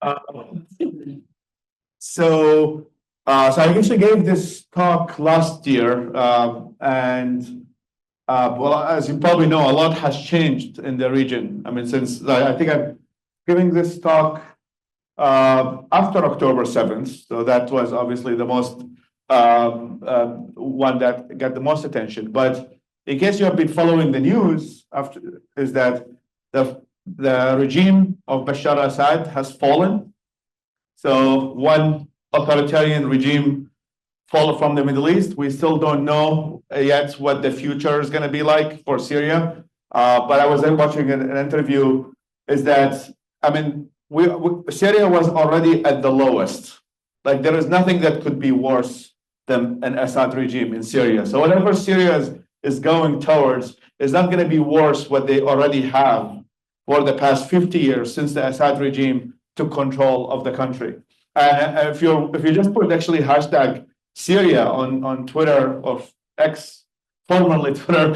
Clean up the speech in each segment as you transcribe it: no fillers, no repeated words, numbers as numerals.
Uh, so, so I actually gave this talk last year, and well, as you probably know, a lot has changed in the region. I mean, since I think I'm giving this talk after October 7th, so that was obviously the most one that got the most attention. But in case you have been following the news, after is that the regime of Bashar al-Assad has fallen. So one authoritarian regime fall from the Middle East. We still don't know yet what the future is going to be like for Syria. But I was watching an interview. Is that I mean, Syria was already at the lowest. Like there is nothing that could be worse than an Assad regime in Syria. So whatever Syria is going towards is not going to be worse what they already have for the past 50 years since the Assad regime took control of the country. And if you just put actually hashtag Syria on Twitter or X, formerly Twitter,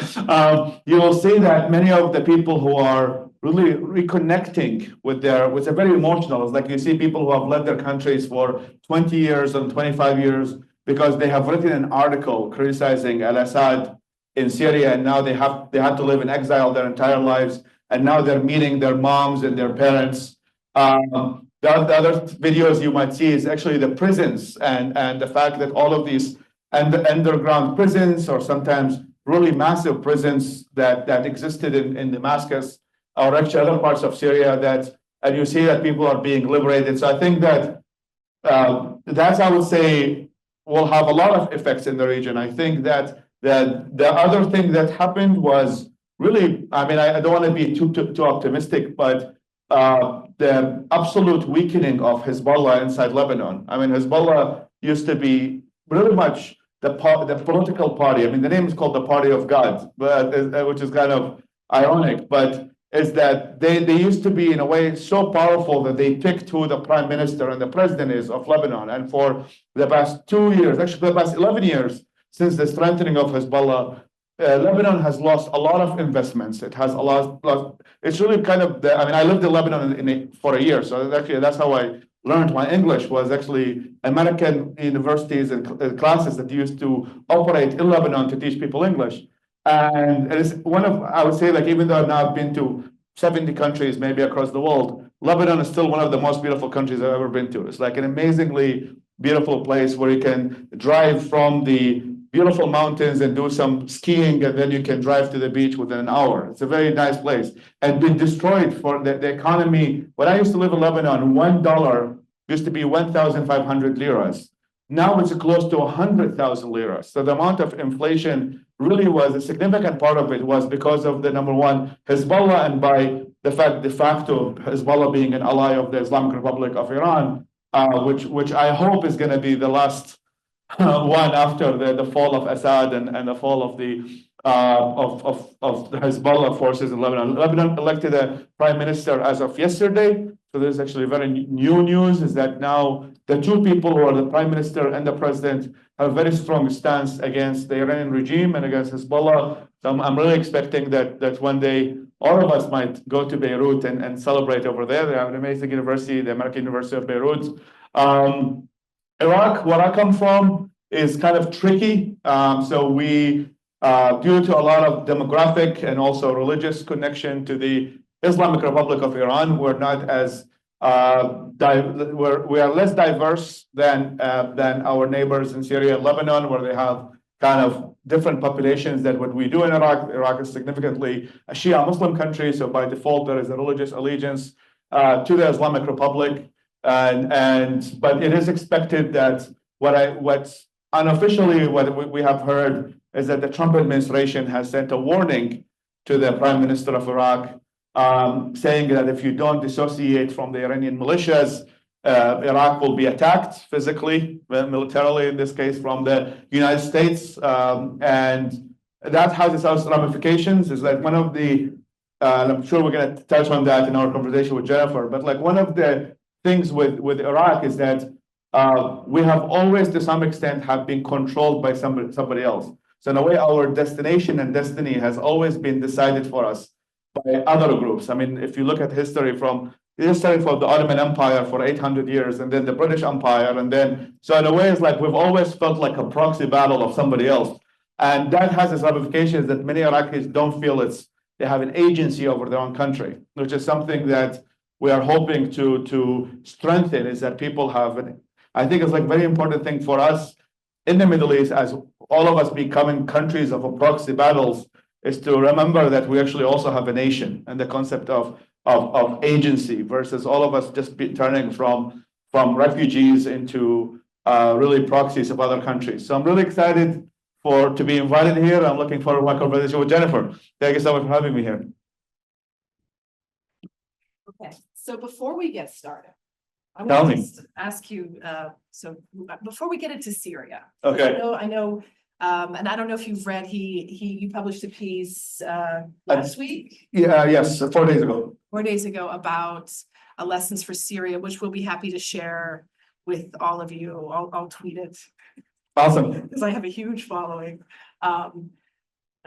you will see that many of the people who are really reconnecting with it's a very emotional. It's like you see people who have led their countries for 20 years and 25 years because they have written an article criticizing al-Assad in Syria, and now they had to live in exile their entire lives, and now they're meeting their moms and their parents. The other videos you might see is actually the prisons and the fact that all of these underground prisons, or sometimes really massive prisons that existed in Damascus or actually other parts of Syria, and you see that people are being liberated. So I think that that's, I would say, will have a lot of effects in the region. I think that the other thing that happened was really, I mean, I don't want to be too optimistic, but the absolute weakening of Hezbollah inside Lebanon. I mean, Hezbollah used to be really much the political party. I mean, the name is called the Party of God, but which is kind of ironic, but is that they used to be in a way so powerful that they picked who the prime minister and the president is of Lebanon. And for the past 2 years, actually for the past 11 years, since the strengthening of Hezbollah, Lebanon has lost a lot of investments. It has a lot. It's really kind of I mean, I lived in Lebanon for a year, so actually that's how I learned my English. Was actually American universities and classes that used to operate in Lebanon to teach people English. And it is one of, I would say, like, even though I've now been to 70 countries, maybe across the world, Lebanon is still one of the most beautiful countries I've ever been to. It's like an amazingly beautiful place where you can drive from the beautiful mountains and do some skiing, and then you can drive to the beach within an hour. It's a very nice place, and been destroyed for the economy. When I used to live in Lebanon, $1 used to be 1,500 liras. Now it's close to 100,000 liras. So the amount of inflation really was a significant part of it was because of the number one, Hezbollah, and by the fact de facto Hezbollah being an ally of the Islamic Republic of Iran, which I hope is going to be the last one after the fall of Assad and the fall of the Hezbollah forces in Lebanon. Lebanon elected a prime minister as of yesterday. So there's actually very new news, is that now the two people who are the prime minister and the president have a very strong stance against the Iranian regime and against Hezbollah. So I'm really expecting that one day all of us might go to Beirut and celebrate over there. They have an amazing university, the American University of Beirut. Iraq, where I come from, is kind of tricky. So we, due to a lot of demographic and also religious connection to the Islamic Republic of Iran, we're not as we are less diverse than our neighbors in Syria and Lebanon, where they have kind of different populations than what we do in Iraq. Iraq is significantly a Shia Muslim country, so by default there is a religious allegiance to the Islamic Republic. But it is expected that what's unofficially what we have heard is that the Trump administration has sent a warning to the Prime Minister of Iraq, saying that if you don't dissociate from the Iranian militias, Iraq will be attacked physically, militarily in this case, from the United States, and that has its own ramifications. Is like one of the, I'm sure we're going to touch on that in our conversation with Jennifer, but like one of the things with Iraq is that we have always, to some extent, have been controlled by somebody else. So in a way, our destination and destiny has always been decided for us by other groups. I mean, if you look at history from They're starting from the Ottoman Empire for 800 years, and then the British Empire, and then, so in a way, it's like we've always felt like a proxy battle of somebody else. And that has its ramifications that many Iraqis don't feel they have an agency over their own country, which is something that we are hoping to strengthen, is that people have I think it's like very important thing for us in the Middle East, as all of us becoming countries of a proxy battles, is to remember that we actually also have a nation, and the concept of agency versus all of us just turning from refugees into really proxies of other countries. So I'm really excited to be invited here. I'm looking forward to my conversation with Jennifer. Thank you so much for having me here. Okay, so before we get started, I Tell want me. to ask you, so before we get into Syria. Okay. I know, and I don't know if you've read, you published a piece last week, Yes, 4 days ago. 4 days ago, about lessons for Syria, which we'll be happy to share with all of you. I'll tweet it Awesome. because I have a huge following. I'm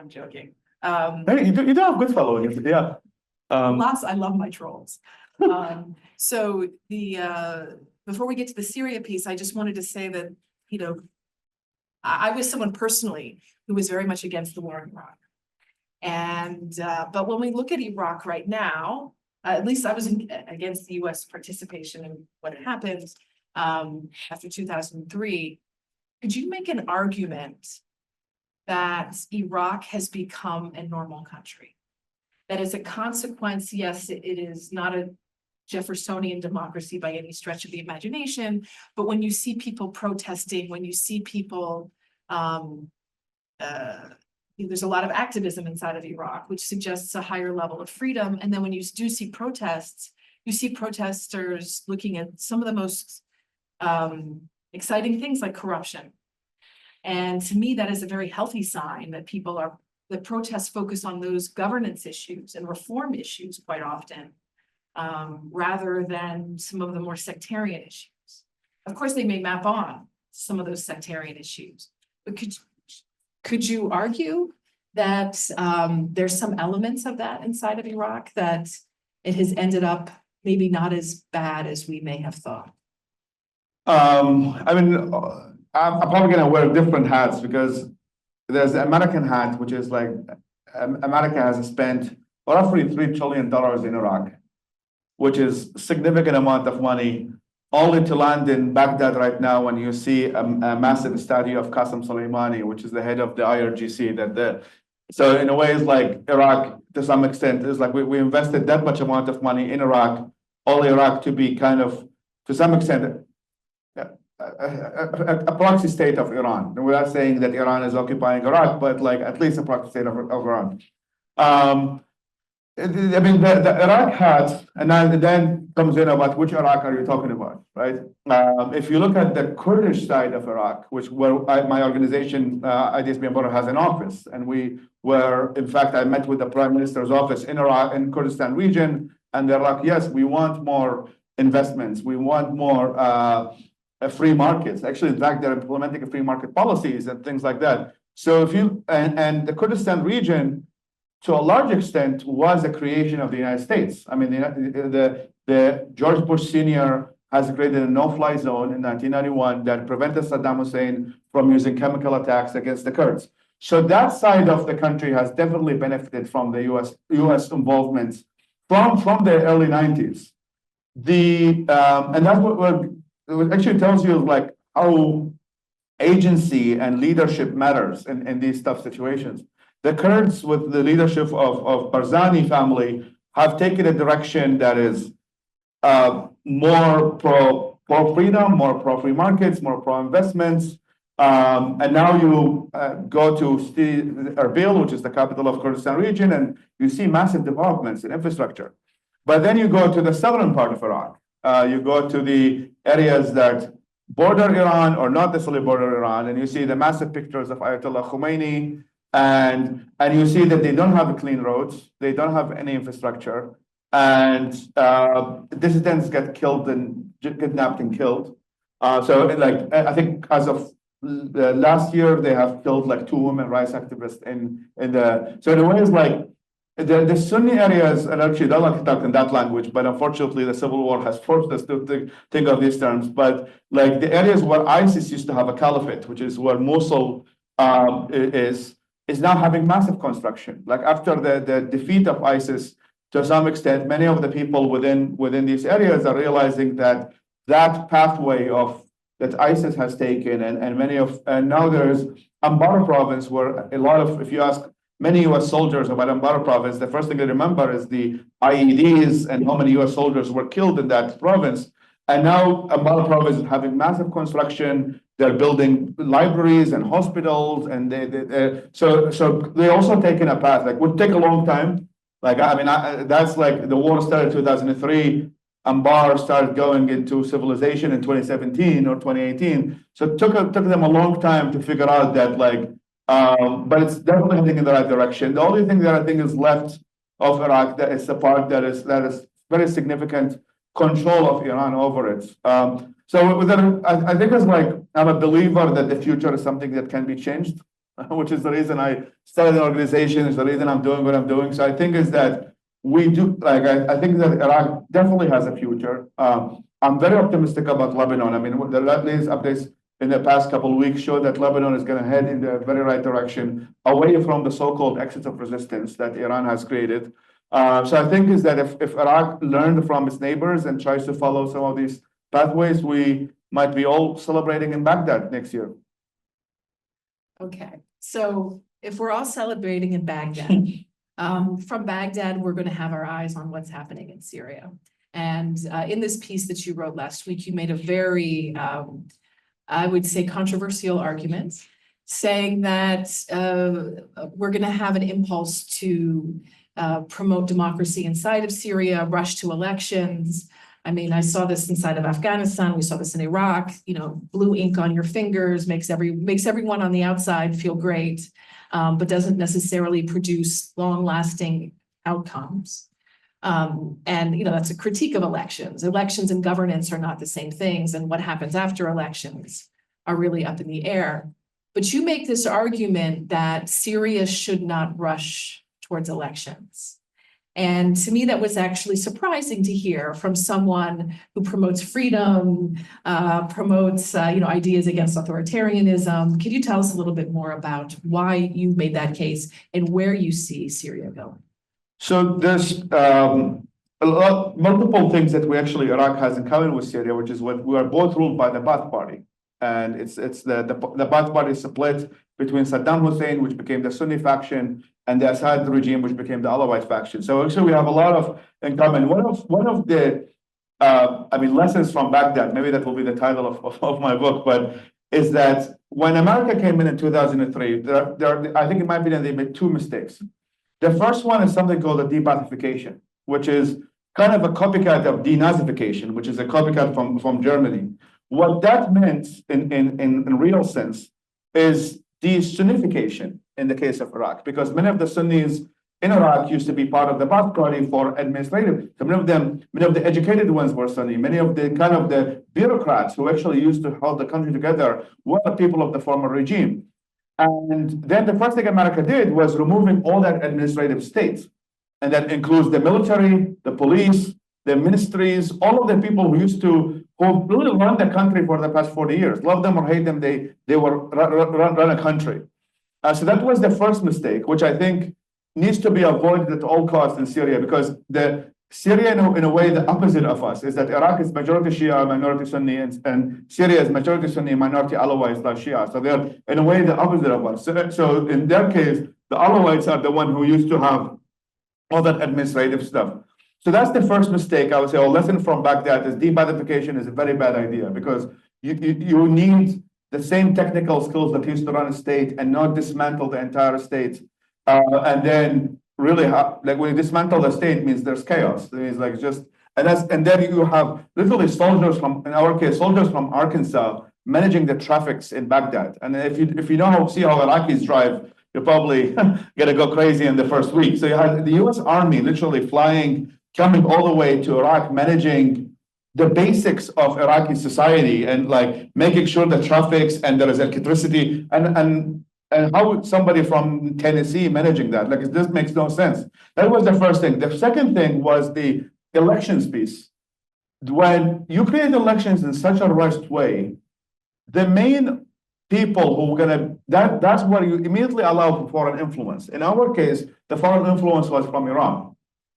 joking. Hey, you do have good following. Yeah. I love my trolls. So before we get to the Syria piece, I just wanted to say that, you know, I was someone personally who was very much against the war in Iraq. And but when we look at Iraq right now, at least I was against the US participation in what happened after 2003. Could you make an argument that Iraq has become a normal country? That as a consequence, yes, it is not a Jeffersonian democracy by any stretch of the imagination, but when you see people protesting, when you see people, there's a lot of activism inside of Iraq, which suggests a higher level of freedom. And then when you do see protests, you see protesters looking at some of the most exciting things like corruption. And to me, that is a very healthy sign that the protests focus on those governance issues and reform issues quite often, rather than some of the more sectarian issues. Of course, they may map on some of those sectarian issues, but could you argue that there's some elements of that inside of Iraq, that it has ended up maybe not as bad as we may have thought? I mean, I'm probably going to wear different hats, because there's the American hat, which is like America has spent roughly $3 trillion in Iraq, which is a significant amount of money, only to land in Baghdad right now when you see a massive statue of Qasem Soleimani, which is the head of the IRGC. So in a way, it's like Iraq, to some extent, is like we invested that much amount of money in Iraq, all Iraq to be kind of, to some extent, a proxy state of Iran. We're not saying that Iran is occupying Iraq, but like at least a proxy state of Iran. I mean, the Iraq hat, and then comes in about which Iraq are you talking about, right? If you look at the Kurdish side of Iraq, where my organization, IDSB Empower, has an office, and in fact, I met with the Prime Minister's office in Iraq, in Kurdistan region, and they're like, yes, we want more investments, we want more free markets. Actually, in fact, they're implementing free market policies and things like that. So if you, and the Kurdistan region, to a large extent, was a creation of the United States. I mean, the George Bush Sr. has created a no-fly zone in 1991 that prevented Saddam Hussein from using chemical attacks against the Kurds. So that side of the country has definitely benefited from the U.S. involvement from the early 90s. And that's what it actually tells you, like, how agency and leadership matters in these tough situations. The Kurds, with the leadership of Barzani family, have taken a direction that is more pro-freedom, more pro-free markets, more pro-investments. And now you go to Erbil, which is the capital of Kurdistan region, and you see massive developments in infrastructure. But then you go to the southern part of Iraq. You go to the areas that border Iran or not necessarily border Iran, and you see the massive pictures of Ayatollah Khomeini, and you see that they don't have clean roads, they don't have any infrastructure, and dissidents get killed and kidnapped and killed. So like, I think as of last year, they have killed like 2 women rights activists in the, so in a way, it's like The Sunni areas, and actually don't like to talk in that language, but unfortunately the civil war has forced us to think of these terms. But like the areas where ISIS used to have a caliphate, which is where Mosul is now having massive construction. Like after the defeat of ISIS, to some extent, many of the people within these areas are realizing that that pathway of that ISIS has taken, and now there's Anbar province where a lot of, if you ask many US soldiers about Anbar province, the first thing they remember is the IEDs and how many US soldiers were killed in that province. And now Anbar province is having massive construction. They're building libraries and hospitals, and so they also taken a path like would take a long time. Like that's like the war started 2003. Anbar started going into civilization in 2017 or 2018. So it took them a long time to figure out that but it's definitely heading in the right direction. The only thing that I think is left of Iraq that is the part that is very significant control of Iran over it. So I think it's like I'm a believer that the future is something that can be changed, which is the reason I started an organization, is the reason I'm doing what I'm doing. So I think is that we do, like, I think that Iraq definitely has a future. I'm very optimistic about Lebanon. I mean, the latest updates in the past couple of weeks show that Lebanon is going to head in the very right direction, away from the so-called axis of resistance that Iran has created. So I think is that if Iraq learned from its neighbors and tries to follow some of these pathways, we might be all celebrating in Baghdad next year. Okay, so if we're all celebrating in Baghdad, from Baghdad, we're going to have our eyes on what's happening in Syria. And in this piece that you wrote last week, you made a very, I would say, controversial argument, saying that we're going to have an impulse to promote democracy inside of Syria, rush to elections. I mean, I saw this inside of Afghanistan. We saw this in Iraq. You know, blue ink on your fingers makes everyone on the outside feel great, but doesn't necessarily produce long-lasting outcomes. And you know, that's a critique of elections. Elections and governance are not the same things, and what happens after elections are really up in the air. But you make this argument that Syria should not rush towards elections. And to me, that was actually surprising to hear from someone who promotes freedom, promotes ideas against authoritarianism. Could you tell us a little bit more about why you made that case and where you see Syria going? So there's multiple things that Iraq has in common with Syria, which is what we are both ruled by the Ba'ath Party. And it's the Ba'ath Party split between Saddam Hussein, which became the Sunni faction, and the Assad regime, which became the Alawite faction. So actually we have a lot of in common. One of the lessons from Baghdad, maybe that will be the title of my book, but is that when America came in 2003, I think in my opinion, they made two mistakes. The first one is something called a de-Baathification, which is kind of a copycat of denazification, which is a copycat from Germany. What that meant in real sense is de-Sunnification in the case of Iraq, because many of the Sunnis in Iraq used to be part of the Ba'ath Party for administrative. So many of the educated ones were Sunni. Many of the bureaucrats who actually used to hold the country together were the people of the former regime. And then the first thing America did was removing all that administrative state. And that includes the military, the police, the ministries, all of the people who really run the country for the past 40 years. Love them or hate them, they were run a country. So that was the first mistake, which I think needs to be avoided at all costs in Syria, because Syria, in a way, the opposite of us, is that Iraq is majority Shia, minority Sunni, and Syria is majority Sunni, minority Alawite/Shia. So they're, in a way, the opposite of us. So in their case, the Alawites are the one who used to have all that administrative stuff. So that's the first mistake. I would say, a lesson from Baghdad is de-Baathification is a very bad idea, because you need the same technical skills that used to run a state and not dismantle the entire state. And then really, when you dismantle the state, means there's chaos. It's like and then you have literally soldiers in our case, soldiers from Arkansas managing the traffics in Baghdad. And if you see how Iraqis drive, you're probably gonna go crazy in the first week. So you have the U.S. Army literally coming all the way to Iraq, managing the basics of Iraqi society and like making sure the traffics and there is electricity. And and how would somebody from Tennessee managing that? Like, this makes no sense. That was the first thing. The second thing was the elections piece. When you create elections in such a rushed way, the main people who are gonna, that's where you immediately allow for foreign influence. In our case, the foreign influence was from Iran.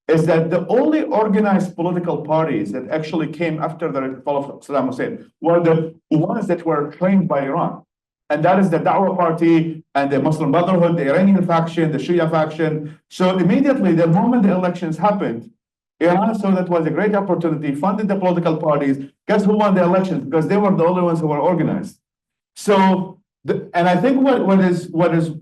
Is that the only organized political parties that actually came after the fall of Saddam Hussein were the ones that were trained by Iran. And that is the Dawah Party and the Muslim Brotherhood, the Iranian faction, the Shia faction. So immediately, the moment the elections happened, Iran saw that was a great opportunity, funded the political parties. Guess who won the elections? Because they were the only ones who were organized. So, and I think what is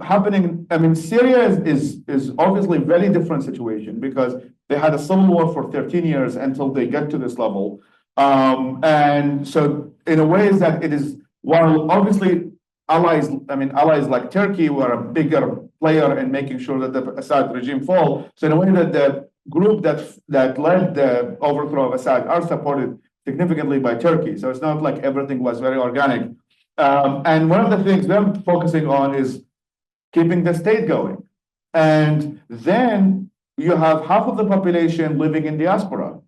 happening, I mean, Syria is obviously a very different situation because they had a civil war for 13 years until they get to this level. And so in a way is that it is, while obviously allies like Turkey were a bigger player in making sure that the Assad regime fall. So in a way that the group that led the overthrow of Assad are supported significantly by Turkey. So it's not like everything was very organic. And one of the things they're focusing on is keeping the state going. And then you have half of the population living in diaspora.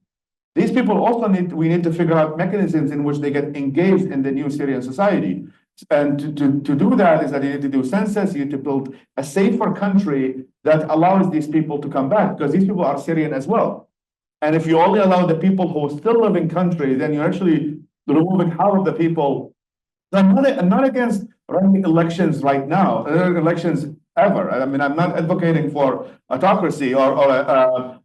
These people also we need to figure out mechanisms in which they get engaged in the new Syrian society. And to do that is that you need to do census, you need to build a safer country that allows these people to come back, because these people are Syrian as well. And if you only allow the people who still live in country, then you're actually removing half of the people. I'm not against running elections right now, elections ever. I mean, I'm not advocating for autocracy but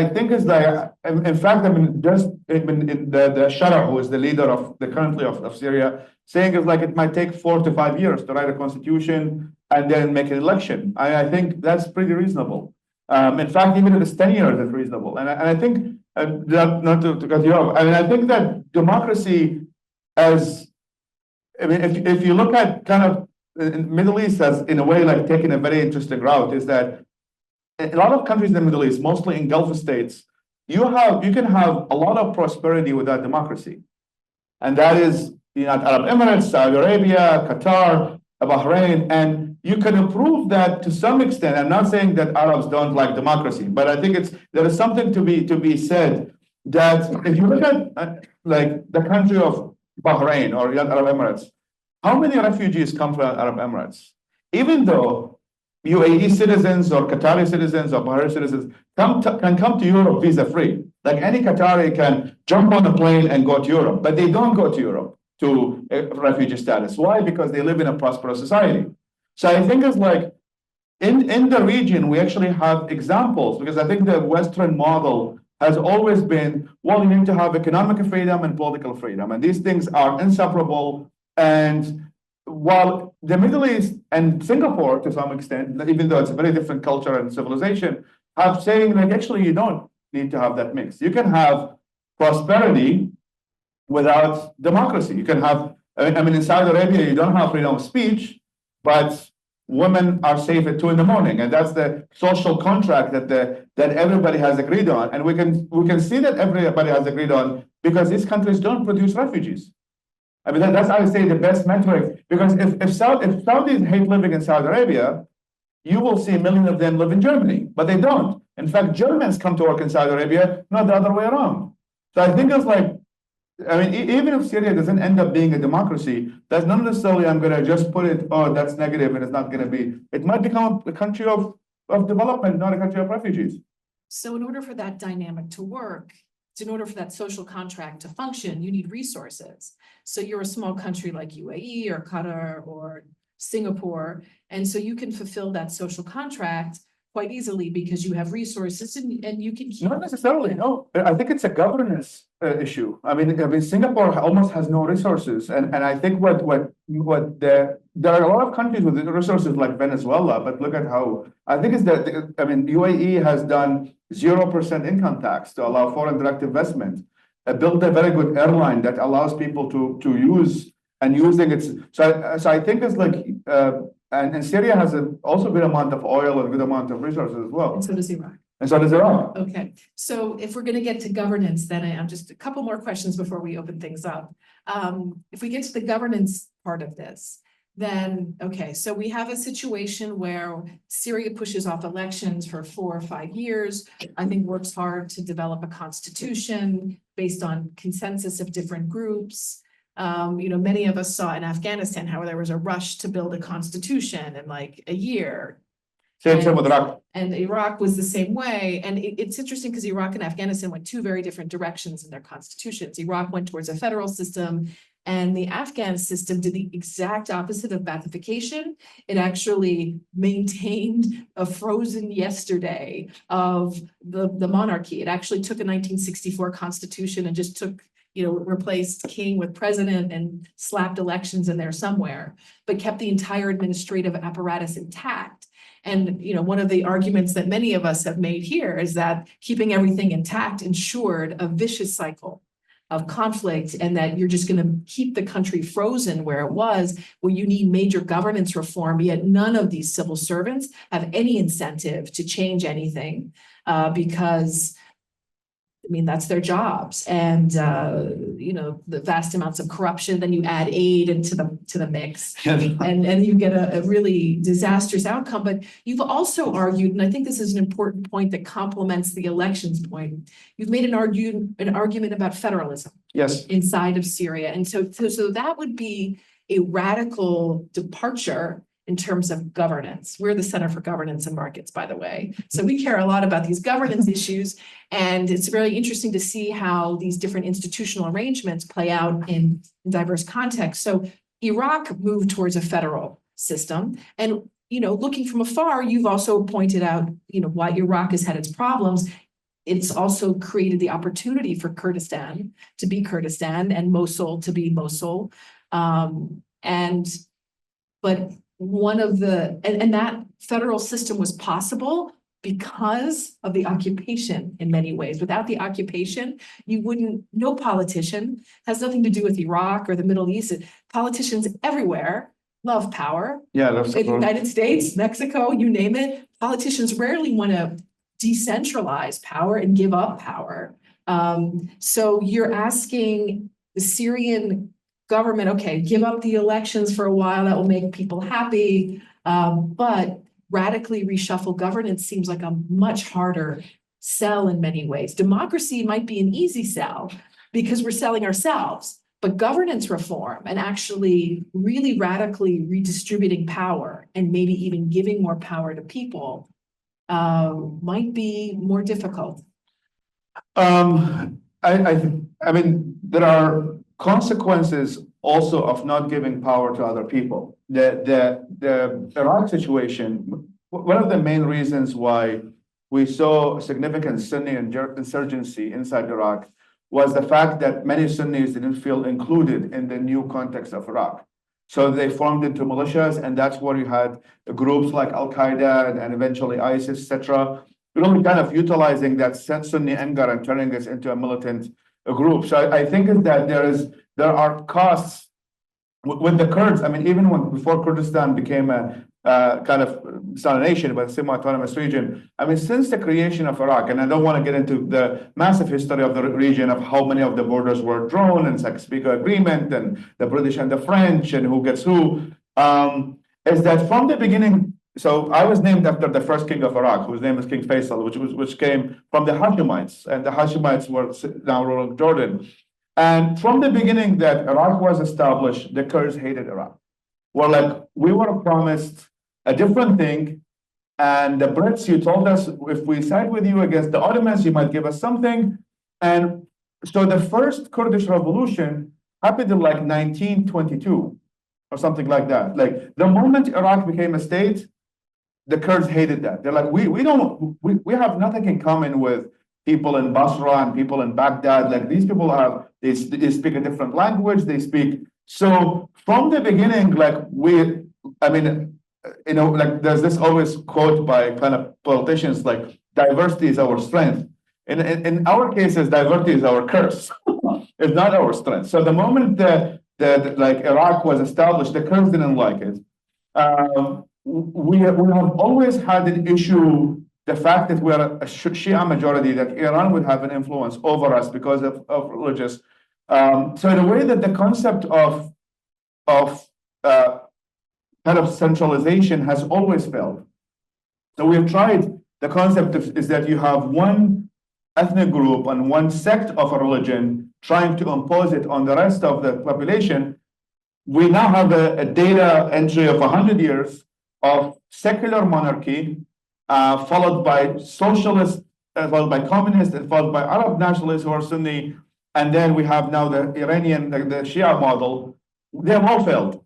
I think is that, in fact, I mean, the Shara, who is the leader of currently of Syria, saying is like it might take 4 to 5 years to write a constitution and then make an election. I think that's pretty reasonable. In fact, even if it's 10 years, it's reasonable. And I think, not to cut you off, I mean, I think that democracy if you look at kind of Middle East as in a way like taking a very interesting route, is that a lot of countries in the Middle East, mostly in Gulf states, you can have a lot of prosperity without democracy. And that is the Arab Emirates, Saudi Arabia, Qatar, Bahrain, and you can improve that to some extent. I'm not saying that Arabs don't like democracy, but I think there is something to be said that if you look at like the country of Bahrain or the Arab Emirates, how many refugees come from Arab Emirates? Even though UAE citizens or Qatari citizens or Bahrain citizens can come to Europe visa-free. Like any Qatari can jump on a plane and go to Europe, but they don't go to Europe to refugee status. Why? Because they live in a prosperous society. So I think it's like in the region, we actually have examples, because I think the Western model has always been, well, you need to have economic freedom and political freedom, and these things are inseparable. And while the Middle East and Singapore, to some extent, even though it's a very different culture and civilization, have saying like, actually, you don't need to have that mix. You can have prosperity without democracy. You can have, I mean, in Saudi Arabia, you don't have freedom of speech, but women are safe at 2 a.m, and that's the social contract that everybody has agreed on. And we can see that everybody has agreed on because these countries don't produce refugees. I mean, that's, I would say, the best metric, because if Saudis hate living in Saudi Arabia, you will see millions of them live in Germany, but they don't. In fact, Germans come to work in Saudi Arabia, not the other way around. So I think it's like, I mean, even if Syria doesn't end up being a democracy, that's not necessarily I'm going to just put it, oh, that's negative and it's not going to be. It might become a country of development, not a country of refugees. So in order for that dynamic to work, in order for that social contract to function, you need resources. So you're a small country like UAE or Qatar or Singapore, and so you can fulfill that social contract quite easily because you have resources and you can keep. Not necessarily, no. I think it's a governance issue. I mean, Singapore almost has no resources, and I think there are a lot of countries with resources like Venezuela, but look at how I think it's that. I mean, UAE has done 0% income tax to allow foreign direct investment. Built a very good airline that allows people to use and using it. So I think it's like. And Syria has also a good amount of oil and a good amount of resources as well. And so does Iraq. And so does Iraq. Okay, so if we're going to get to governance, then I'm just a couple more questions before we open things up. If we get to the governance part of this, then, okay, so we have a situation where Syria pushes off elections for 4 or 5 years. I think works hard to develop a constitution based on consensus of different groups. Many of us saw in Afghanistan how there was a rush to build a constitution in like a year. Same with Iraq. And Iraq was the same way. And it's interesting because Iraq and Afghanistan went 2 very different directions in their constitutions. Iraq went towards a federal system, and the Afghan system did the exact opposite of Baathification. It actually maintained a frozen yesterday of the monarchy. It actually took a 1964 constitution and just replaced king with president and slapped elections in there somewhere, but kept the entire administrative apparatus intact. And, one of the arguments that many of us have made here is that keeping everything intact ensured a vicious cycle of conflict, and that you're just going to keep the country frozen where it was, where you need major governance reform, yet none of these civil servants have any incentive to change anything because that's their jobs. And, the vast amounts of corruption, then you add aid into the mix and you get a really disastrous outcome. But you've also argued, and I think this is an important point that complements the elections point, you've made an argument about federalism. Yes. Inside of Syria. And so that would be a radical departure in terms of governance. We're the Center for Governance and Markets, by the way. So we care a lot about these governance issues. And it's very interesting to see how these different institutional arrangements play out in diverse contexts. So Iraq moved towards a federal system. And, looking from afar, you've also pointed out, why Iraq has had its problems. It's also created the opportunity for Kurdistan to be Kurdistan and Mosul to be Mosul. But one of and that federal system was possible because of the occupation in many ways. Without the occupation, no politician, has nothing to do with Iraq or the Middle East. Politicians everywhere love power. Yeah, in the United States, Mexico, you name it. Politicians rarely want to decentralize power and give up power. So you're asking the Syrian government, okay, give up the elections for a while, that will make people happy, but radically reshuffle governance seems like a much harder sell in many ways. Democracy might be an easy sell because we're selling ourselves, but governance reform and actually really radically redistributing power and maybe even giving more power to people might be more difficult. I mean, there are consequences also of not giving power to other people. The Iraq situation, one of the main reasons why we saw significant Sunni insurgency inside Iraq was the fact that many Sunnis didn't feel included in the new context of Iraq. So they formed into militias, and that's where you had groups like Al-Qaeda and eventually ISIS, etc., really kind of utilizing that Sunni anger and turning this into a militant group. So I think that there are costs with the Kurds. I mean, even before Kurdistan became a kind of, it's not a nation, but a semi-autonomous region. I mean, since the creation of Iraq, and I don't want to get into the massive history of the region of how many of the borders were drawn and Sykes-Picot Agreement and the British and the French and who gets who, is that from the beginning. So I was named after the first king of Iraq, whose name is King Faisal, which came from the Hashemites, and the Hashemites were now ruling Jordan. And from the beginning that Iraq was established, the Kurds hated Iraq. We were promised a different thing, and the Brits, you told us, if we side with you against the Ottomans, you might give us something. And so the first Kurdish revolution happened in 1922 or something like that. The moment Iraq became a state, the Kurds hated that. They're like, we have nothing in common with people in Basra and people in Baghdad. These people they speak a different language. So from the beginning, there's this always quote by kind of politicians, diversity is our strength. In our cases, diversity is our curse. It's not our strength. So the moment that Iraq was established, the Kurds didn't like it. We have always had an issue, the fact that we are a Shia majority, that Iran would have an influence over us because of religious. So in a way that the concept of kind of centralization has always failed. So we've tried, the concept is that you have one ethnic group and one sect of a religion trying to impose it on the rest of the population. We now have a data entry of 100 years of secular monarchy, followed by socialist, followed by communist, and followed by Arab nationalists who are Sunni. And then we have now the Iranian, the Shia model. They have all failed.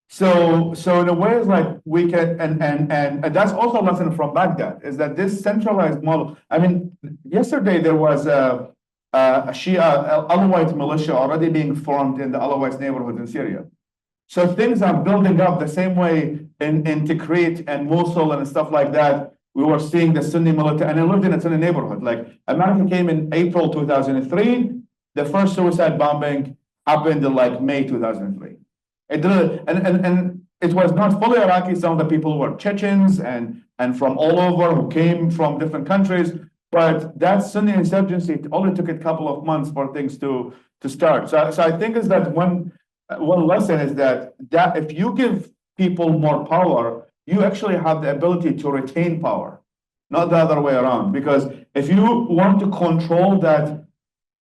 So in a way, it's like we can, and that's also a lesson from Baghdad, is that this centralized model. I mean, yesterday there was a Shia Alawite militia already being formed in the Alawite neighborhood in Syria. So things are building up the same way in Tikrit and Mosul and stuff like that. We were seeing the Sunni militia, and I lived in a Sunni neighborhood. Like, America came in April 2003. The first suicide bombing happened in like May 2003. It didn't, and it was not fully Iraqi. Some of the people were Chechens and from all over who came from different countries. But that Sunni insurgency, it only took a couple of months for things to start. So I think is that one lesson is that if you give people more power, you actually have the ability to retain power, not the other way around. Because if you want to control that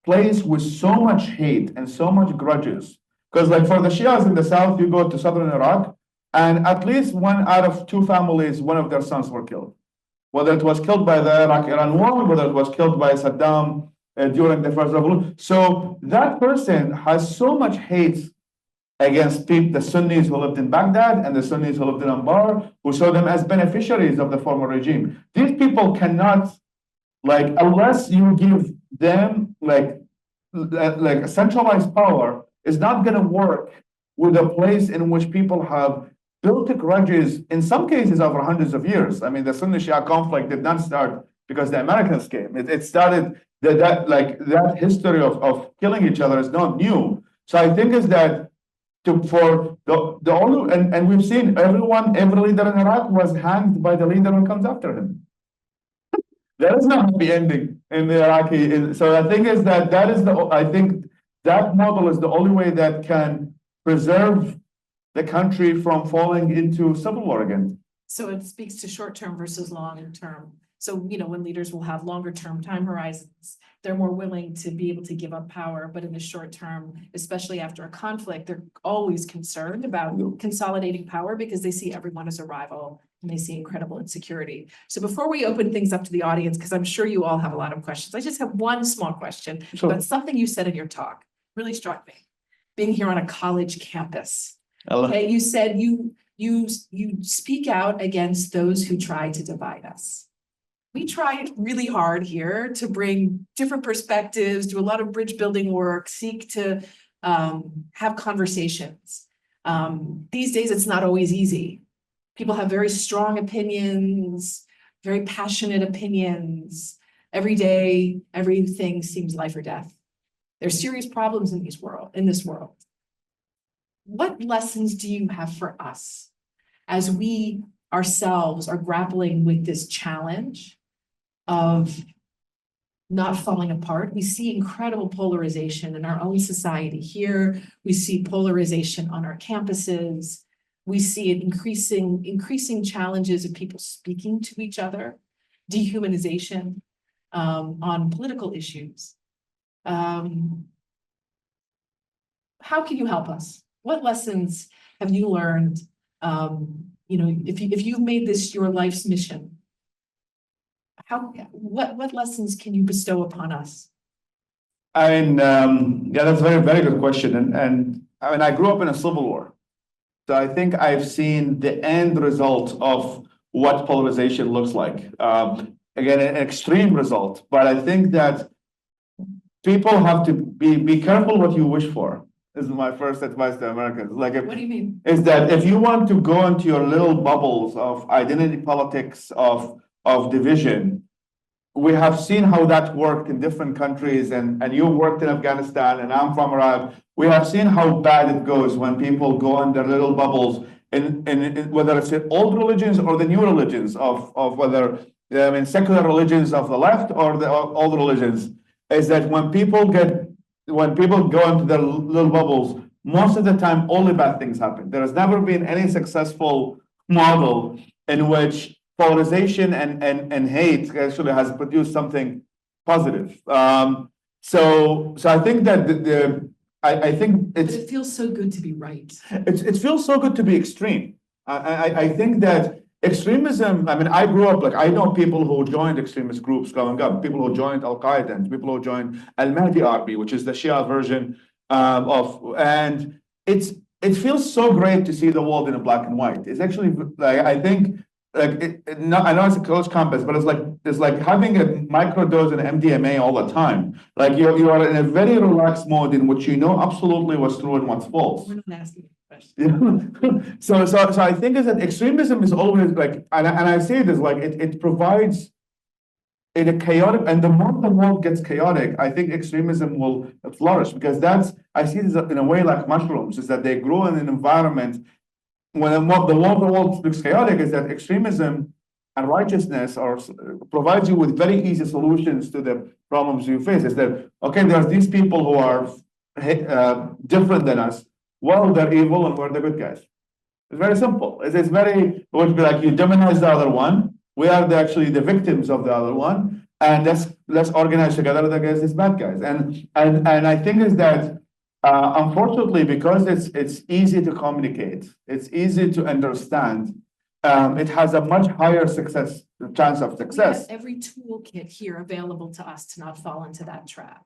place with so much hate and so much grudges, because like for the Shias in the south, you go to southern Iraq, and at least 1 out of 2 families, one of their sons were killed. Whether it was killed by the Iraq-Iran war, whether it was killed by Saddam during the first revolution. So that person has so much hate against the Sunnis who lived in Baghdad and the Sunnis who lived in Anbar, who saw them as beneficiaries of the former regime. These people cannot, like, unless you give them like centralized power, is not going to work with a place in which people have built grudges, in some cases over hundreds of years. I mean, the Sunni-Shia conflict did not start because the Americans came. It started, that history of killing each other is not new. So I think is that for the only, and we've seen every leader in Iraq was hanged by the leader who comes after him. There is no happy ending in the Iraqi. So I think is that I think that model is the only way that can preserve the country from falling into civil war again. So it speaks to short-term versus long-term. So, when leaders will have longer-term time horizons, they're more willing to be able to give up power. But in the short term, especially after a conflict, they're always concerned about consolidating power because they see everyone as a rival and they see incredible insecurity. So before we open things up to the audience, because I'm sure you all have a lot of questions, I just have one small question about something you said in your talk. Really struck me. Being here on a college campus. Okay, you said you speak out against those who try to divide us. We try really hard here to bring different perspectives, do a lot of bridge building work, seek to have conversations. These days, it's not always easy. People have very strong opinions, very passionate opinions. Every day, everything seems life or death. There's serious problems in this world. What lessons do you have for us as we ourselves are grappling with this challenge of not falling apart? We see incredible polarization in our own society here. We see polarization on our campuses. We see it increasing challenges of people speaking to each other, dehumanization on political issues. How can you help us? What lessons have you learned? If you've made this your life's mission, what lessons can you bestow upon us? That's a very, very good question. And I mean, I grew up in a civil war. So I think I've seen the end result of what polarization looks like. Again, an extreme result. But I think that people have to be careful what you wish for. This is my first advice to Americans. What do you mean? Is that if you want to go into your little bubbles of identity politics, of division, we have seen how that worked in different countries, and you worked in Afghanistan, and I'm from Iraq. We have seen how bad it goes when people go in their little bubbles, in whether it's in old religions or the new religions of whether secular religions of the left or the old religions. Is that when people go into their little bubbles, most of the time, only bad things happen. There has never been any successful model in which polarization and hate actually has produced something positive. So I think that I think But it feels so good to be right. it feels so good to be extreme. I think that extremism, I mean, I grew up, like, I know people who joined extremist groups growing up, people who joined Al-Qaeda, and people who joined Al-Mahdi Army, which is the Shia version and it feels so great to see the world in a black and white. It's actually, like, I think, like, I know it's a college campus, but it's like having a microdose of MDMA all the time. Like, you are in a very relaxed mode in which you know absolutely what's true and what's false. We're not asking questions. Yeah. So I think is that extremism is always like, and I say this, like, it provides in a chaotic, and the more the world gets chaotic, I think extremism will flourish, because I see this in a way like mushrooms, is that they grow in an environment when the more the world looks chaotic, is that extremism and righteousness provides you with very easy solutions to the problems you face. Is that, okay, there's these people who are different than us. Well, they're evil and we're the good guys. It's very simple. It's very, it would be like you demonize the other one. We are actually the victims of the other one, and let's organize together against these bad guys. And I think is that unfortunately, because it's easy to communicate, it's easy to understand. It has a much higher chance of We success. have every toolkit here available to us to not fall into that trap.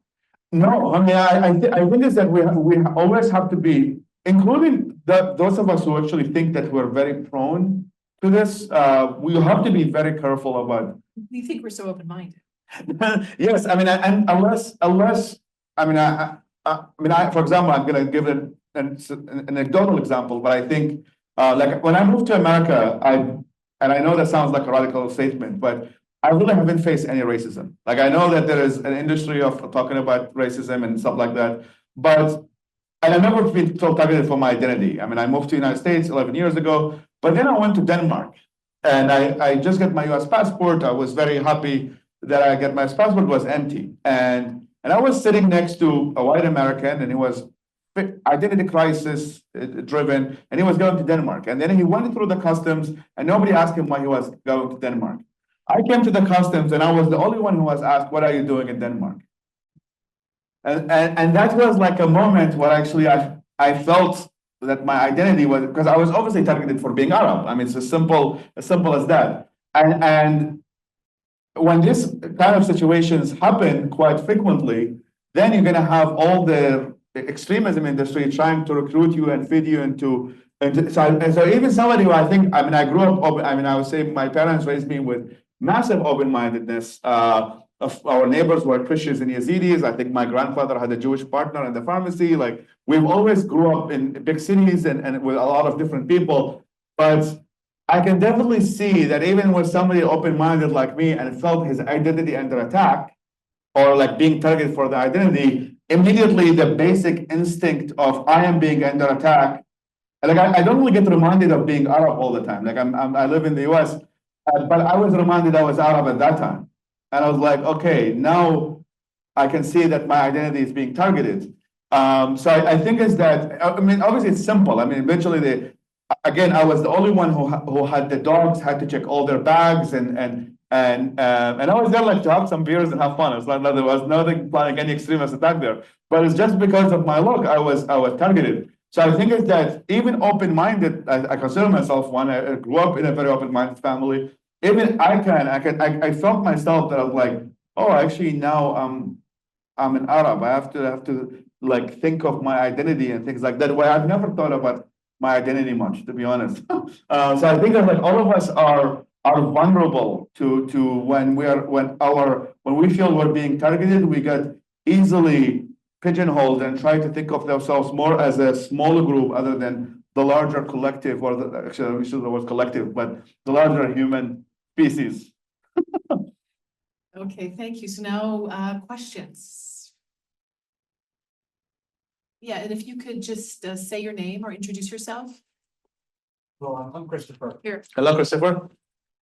No, I mean, I think is that we always have to be, including those of us who actually think that we're very prone to this. We have to be very careful about. We think we're so open-minded. Yes, I mean, and unless I mean, for example, I'm going to give an anecdotal example, but I think like when I moved to America, and I know that sounds like a radical statement, but I really haven't faced any racism. Like, I know that there is an industry of talking about racism and stuff like that, but I've never been so targeted for my identity. I mean, I moved to the United States 11 years ago, but then I went to Denmark, and I just got my US passport. I was very happy that I got my passport was empty. And I was sitting next to a white American, and he was identity crisis driven, and he was going to Denmark. And then he went through the customs, and nobody asked him why he was going to Denmark. I came to the customs, and I was the only one who was asked, "What are you doing in Denmark?" And that was like a moment where actually I felt that my identity was, because I was obviously targeted for being Arab. I mean, it's as simple as that. And when this kind of situations happen quite frequently, then you're going to have all the extremism industry trying to recruit you and feed you into. So even somebody who I think, I mean, I grew up, I mean, I would say my parents raised me with massive open-mindedness. Of our neighbors were Christians and Yazidis. I think my grandfather had a Jewish partner in the pharmacy. Like, we've always grew up in big cities and with a lot of different people. But I can definitely see that even with somebody open-minded like me and felt his identity under attack, or like being targeted for the identity, immediately the basic instinct of I am being under attack. Like, I don't really get reminded of being Arab all the time. Like, I live in the US, but I was reminded I was Arab at that time. And I was like, okay, now I can see that my identity is being targeted. So I think is that, I mean, obviously it's simple. I mean, eventually again, I was the only one who had the dogs, had to check all their bags, and I was there like to have some beers and have fun. It's like there was nothing like any extremist attack there. But it's just because of my look, I was targeted. So I think is that even open-minded, I consider myself one. I grew up in a very open-minded family. Even I felt myself that I was like, oh, actually now I'm an Arab. I have to like think of my identity and things like that. Where I've never thought about my identity much, to be honest. So I think that like all of us are vulnerable to when we feel we're being targeted, we get easily pigeonholed and try to think of ourselves more as a smaller group other than the larger collective, or actually we should the word collective, but the larger human species. Okay, thank you. So now questions. Yeah, and if you could just say your name or introduce yourself. Well, I'm Christopher. Here. Hello, Christopher.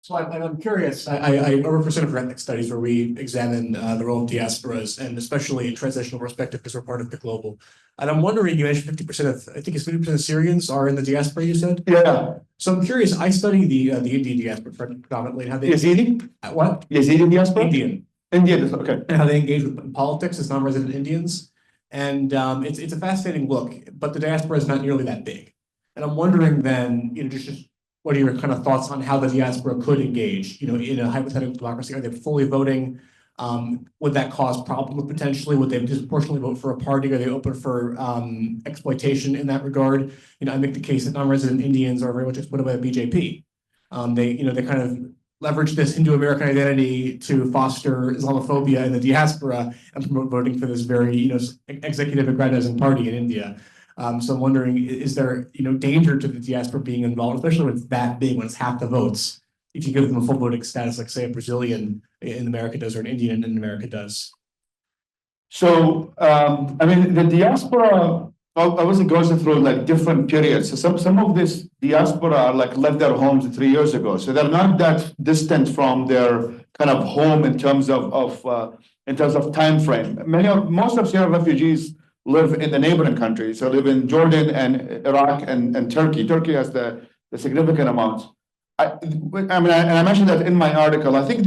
So I'm curious. I work for Center for Ethnic Studies, where we examine the role of diasporas, and especially in transitional perspective, because we're part of the global. And I'm wondering, you mentioned 50% of, I think it's 50% of Syrians are in the diaspora, you said? Yeah. So I'm curious. I study the Indian diaspora predominantly, and how they Yazidi? what? Yazidi diaspora? Indian. Indian, okay. And how they engage with politics as non-resident Indians. And it's a fascinating look, but the diaspora is not nearly that big. And I'm wondering then, just what are your kind of thoughts on how the diaspora could engage, in a hypothetical democracy? Are they fully voting? Would that cause problems potentially? Would they disproportionately vote for a party? Are they open for exploitation in that regard? I make the case that non-resident Indians are very much exploited by the BJP. They kind of leverage this Hindu-American identity to foster Islamophobia in the diaspora and promote voting for this very, executive aggrandizing party in India. So I'm wondering, is there, danger to the diaspora being involved, especially when it's that big, when it's half the votes, if you give them a full voting status, like say a Brazilian in America does or an Indian in America does? So, the diaspora obviously goes through like different periods. So some of this diaspora are like left their homes 3 years ago. So they're not that distant from their kind of home in terms of time frame. Most of Syrian refugees live in the neighboring countries. So live in Jordan and Iraq and Turkey. Turkey has the significant amounts. I mentioned that in my article. I think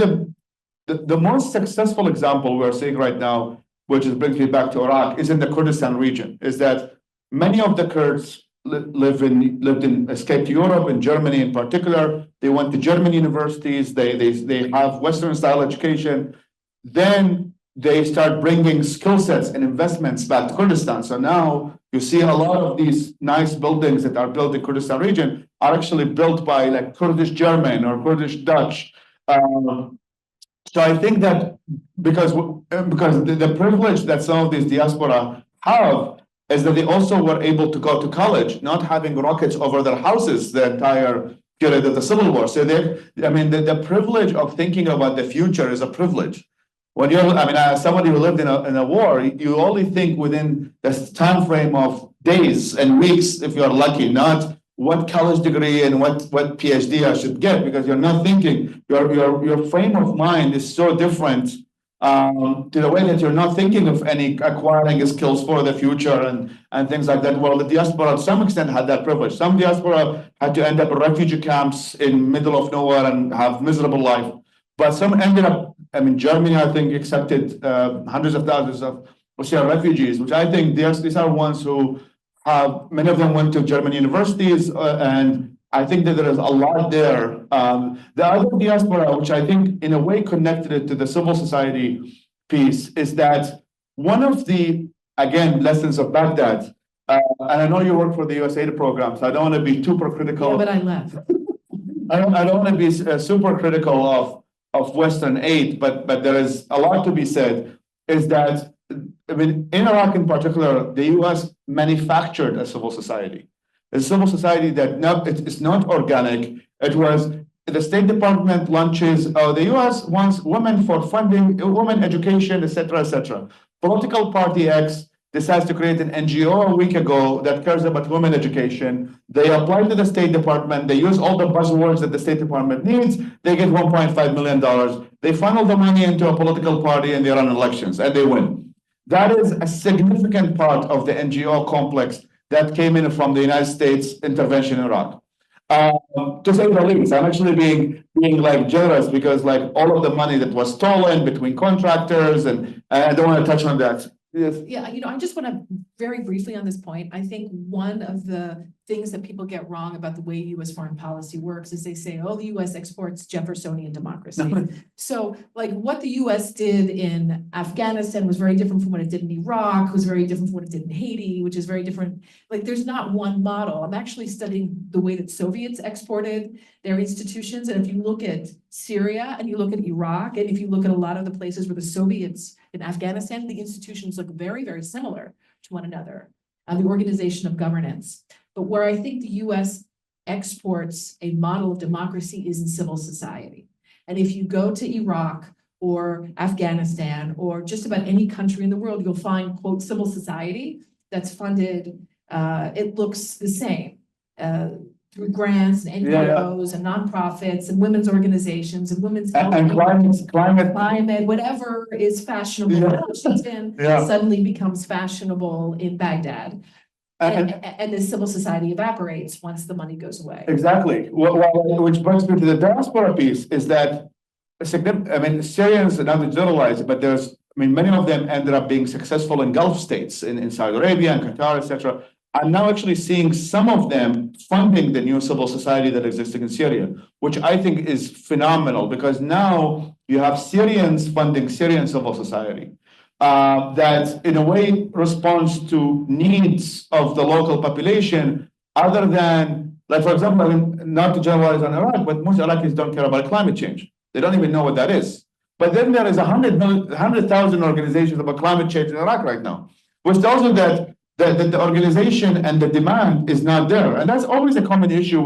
the most successful example we're seeing right now, which brings me back to Iraq, is in the Kurdistan region. Is that many of the Kurds escaped to Europe and Germany in particular. They went to German universities. They have Western style education. Then they start bringing skill sets and investments back to Kurdistan. So now you see a lot of these nice buildings that are built in Kurdistan region are actually built by like Kurdish German or Kurdish Dutch. So I think that because the privilege that some of these diaspora have is that they also were able to go to college, not having rockets over their houses the entire period of the Civil War. So the privilege of thinking about the future is a privilege. When as somebody who lived in a war, you only think within this time frame of days and weeks, if you're lucky, not what college degree and what PhD I should get, because you're not thinking, your frame of mind is so different to the way that you're not thinking of any acquiring skills for the future and things like that. Well, the diaspora to some extent had that privilege. Some diaspora had to end up in refugee camps in middle of nowhere and have miserable life. But some ended up, Germany, I think, accepted hundreds of thousands of Syrian refugees, which I think these are ones who have, many of them went to German universities, and I think that there is a lot there. The other diaspora, which I think in a way connected it to the civil society piece, is that one of the, again, lessons of Baghdad, and I know you work for the USAID program, so I don't want to be super critical. Yeah, but I left. I don't want to be super critical of Western aid, but there is a lot to be said, is that in Iraq in particular, the US manufactured a civil society. A civil society that it's not organic. It was the State Department launches, the US wants women for funding, women education, etc., etc. Political party X decides to create an NGO a week ago that cares about women education. They apply to the State Department. They use all the buzzwords that the State Department needs. They get $1.5 million. They funnel the money into a political party and they run elections and they win. That is a significant part of the NGO complex that came in from the United States intervention in Iraq. To say the least, I'm actually being like generous because like all of the money that was stolen between contractors and I don't want to touch on that. Yes. Yeah, I just want to very briefly on this point. I think one of the things that people get wrong about the way US foreign policy works is they say, oh, the US exports Jeffersonian democracy. So like what the US did in Afghanistan was very different from what it did in Iraq, was very different from what it did in Haiti, which is very different. Like there's not one model. I'm actually studying the way that Soviets exported their institutions. And if you look at Syria and you look at Iraq, and if you look at a lot of the places where the Soviets in Afghanistan, the institutions look very, very similar to one another, the organization of governance. But where I think the US exports a model of democracy is in civil society. And if you go to Iraq or Afghanistan or just about any country in the world, you'll find, quote, civil society that's funded, it looks the same. through grants and NGOs and nonprofits and women's organizations and women's health. And climate, whatever is fashionable in Washington Yeah. suddenly becomes fashionable in Baghdad. And the civil society evaporates once the money goes away. Exactly. Which brings me to the diaspora piece is that Syrians, not to generalize, but many of them ended up being successful in Gulf states, in Saudi Arabia and Qatar, etc. I'm now actually seeing some of them funding the new civil society that exists in Syria, which I think is phenomenal because now you have Syrians funding Syrian civil society. That in a way responds to needs of the local population, other than, like, for example, not to generalize on Iraq, but most Iraqis don't care about climate change. They don't even know what that is. But then there is 100,000 organizations about climate change in Iraq right now, which tells you that the organization and the demand is not there. And that's always a common issue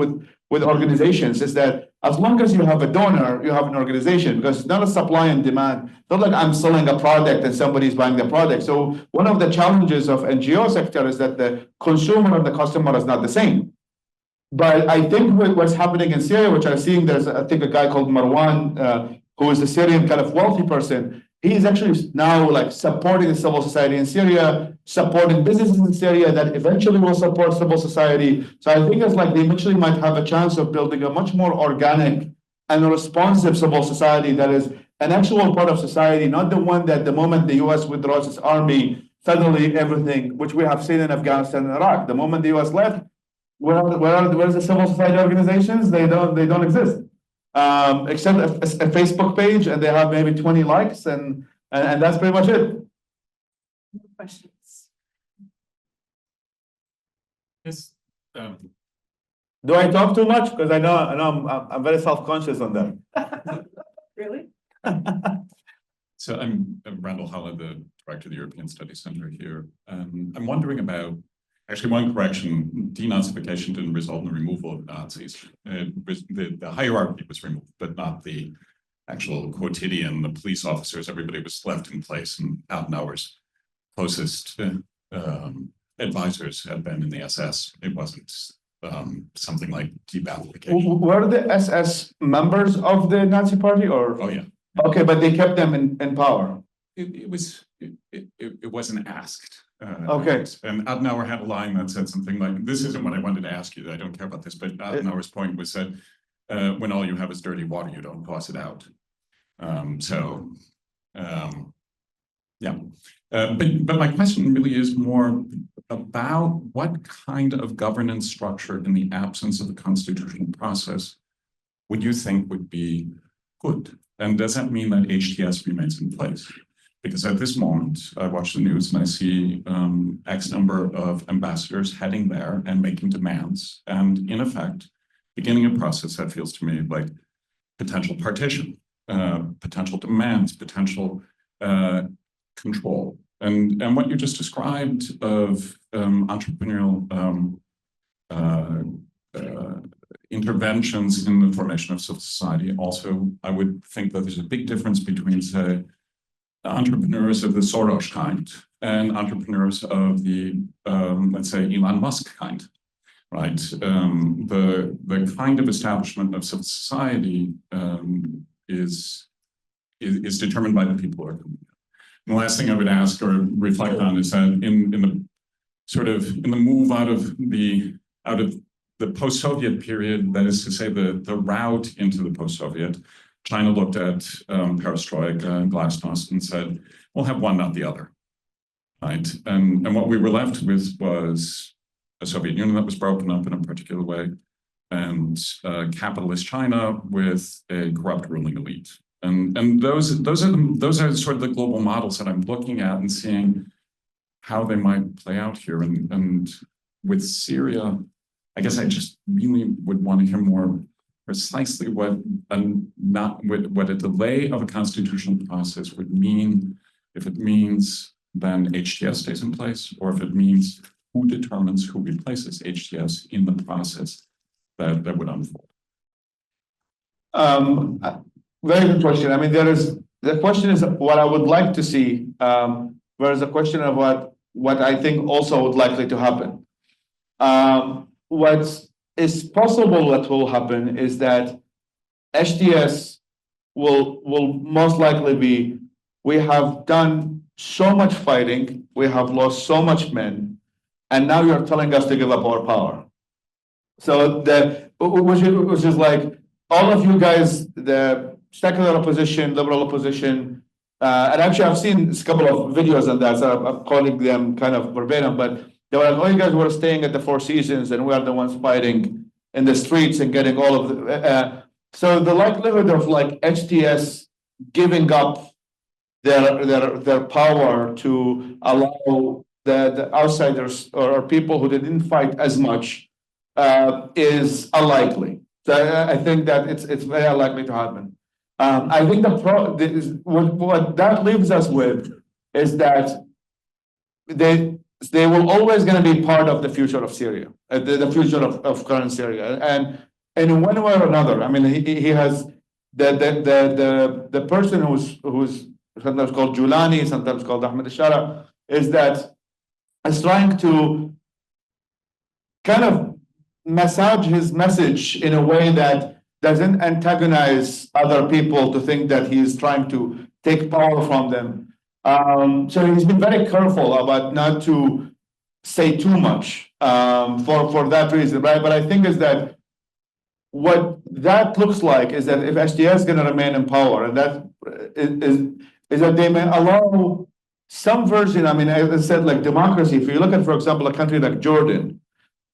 with organizations, is that as long as you have a donor, you have an organization, because it's not a supply and demand. It's not like I'm selling a product and somebody's buying the product. So one of the challenges of NGO sector is that the consumer and the customer is not the same. But I think what's happening in Syria, which I'm seeing, there's, I think, a guy called Marwan, who is a Syrian kind of wealthy person. He's actually now like supporting the civil society in Syria, supporting businesses in Syria that eventually will support civil society. So I think it's like they eventually might have a chance of building a much more organic and responsive civil society that is an actual part of society, not the one that the moment the US withdraws its army, suddenly everything, which we have seen in Afghanistan and Iraq. The moment the US left, where's the civil society organizations? They don't exist. Except a Facebook page, and they have maybe 20 likes, and that's pretty much it. Questions? Yes. Do I talk too much? Because I know I'm very self-conscious on that. Really? So I'm Randall Holla, the director of the European Studies Center here. I'm wondering about, actually, one correction: denazification didn't result in the removal of Nazis. The hierarchy was removed, but not the actual quotidian, the police officers. Everybody was left in place, and Adenauer's closest advisors had been in the SS. It wasn't something like debathification. Were the SS members of the Nazi Party, or? Oh yeah. Okay, but they kept them in power. It wasn't asked. Okay. And Adenauer had a line that said something like, "This isn't what I wanted to ask you. I don't care about this." But Adenauer's point was that when all you have is dirty water, you don't toss it out. Yeah. But my question really is more about what kind of governance structure, in the absence of a constitutional process, would you think would be good? And does that mean that HTS remains in place? Because at this moment, I watch the news and I see X number of ambassadors heading there and making demands, and in effect, beginning a process that feels to me like potential partition, potential demands, potential control. And what you just described of entrepreneurial interventions in the formation of civil society, also, I would think that there's a big difference between, say, entrepreneurs of the Soros kind and entrepreneurs of the, let's say, Elon Musk kind, right? The kind of establishment of civil society is determined by the people who are coming. And the last thing I would ask or reflect on is that in the move out of the post-Soviet period, that is to say, the route into the post-Soviet, China looked at perestroika and glasnost and said, we'll have one, not the other, right? And what we were left with was a Soviet Union that was broken up in a particular way, and capitalist China with a corrupt ruling elite. And those are sort of the global models that I'm looking at and seeing how they might play out here. And with Syria, I guess I just really would want to hear more precisely what a delay of a constitutional process would mean, if it means then HTS stays in place, or if it means who determines who replaces HTS in the process that would unfold. Very good question. I mean, the question is what I would like to see, whereas the question of what I think also would likely to happen. What's is possible what will happen is that HTS will most likely be, we have done so much fighting, we have lost so much men, and now you're telling us to give up our power. So which is like, all of you guys, the secular opposition, liberal opposition, and actually I've seen a couple of videos on that, so I'm calling them kind of verbatim, but they were like, oh, you guys were staying at the Four Seasons and we are the ones fighting in the streets and getting all of the, so the likelihood of like HTS giving up their power to allow the outsiders or people who didn't fight as much is unlikely. So I think that it's very unlikely to happen. I think what that leaves us with is that they will always going to be part of the future of Syria, the future of current Syria, and in one way or another. I mean, he has the person who's sometimes called Julani, sometimes called Ahmed Shara, is trying to kind of massage his message in a way that doesn't antagonize other people to think that he is trying to take power from them. So he's been very careful about not to say too much for that reason, right? But I think is that what that looks like is that if HTS is going to remain in power, and that is that they may allow some version. I mean, as I said, like democracy. If you look at, for example, a country like Jordan.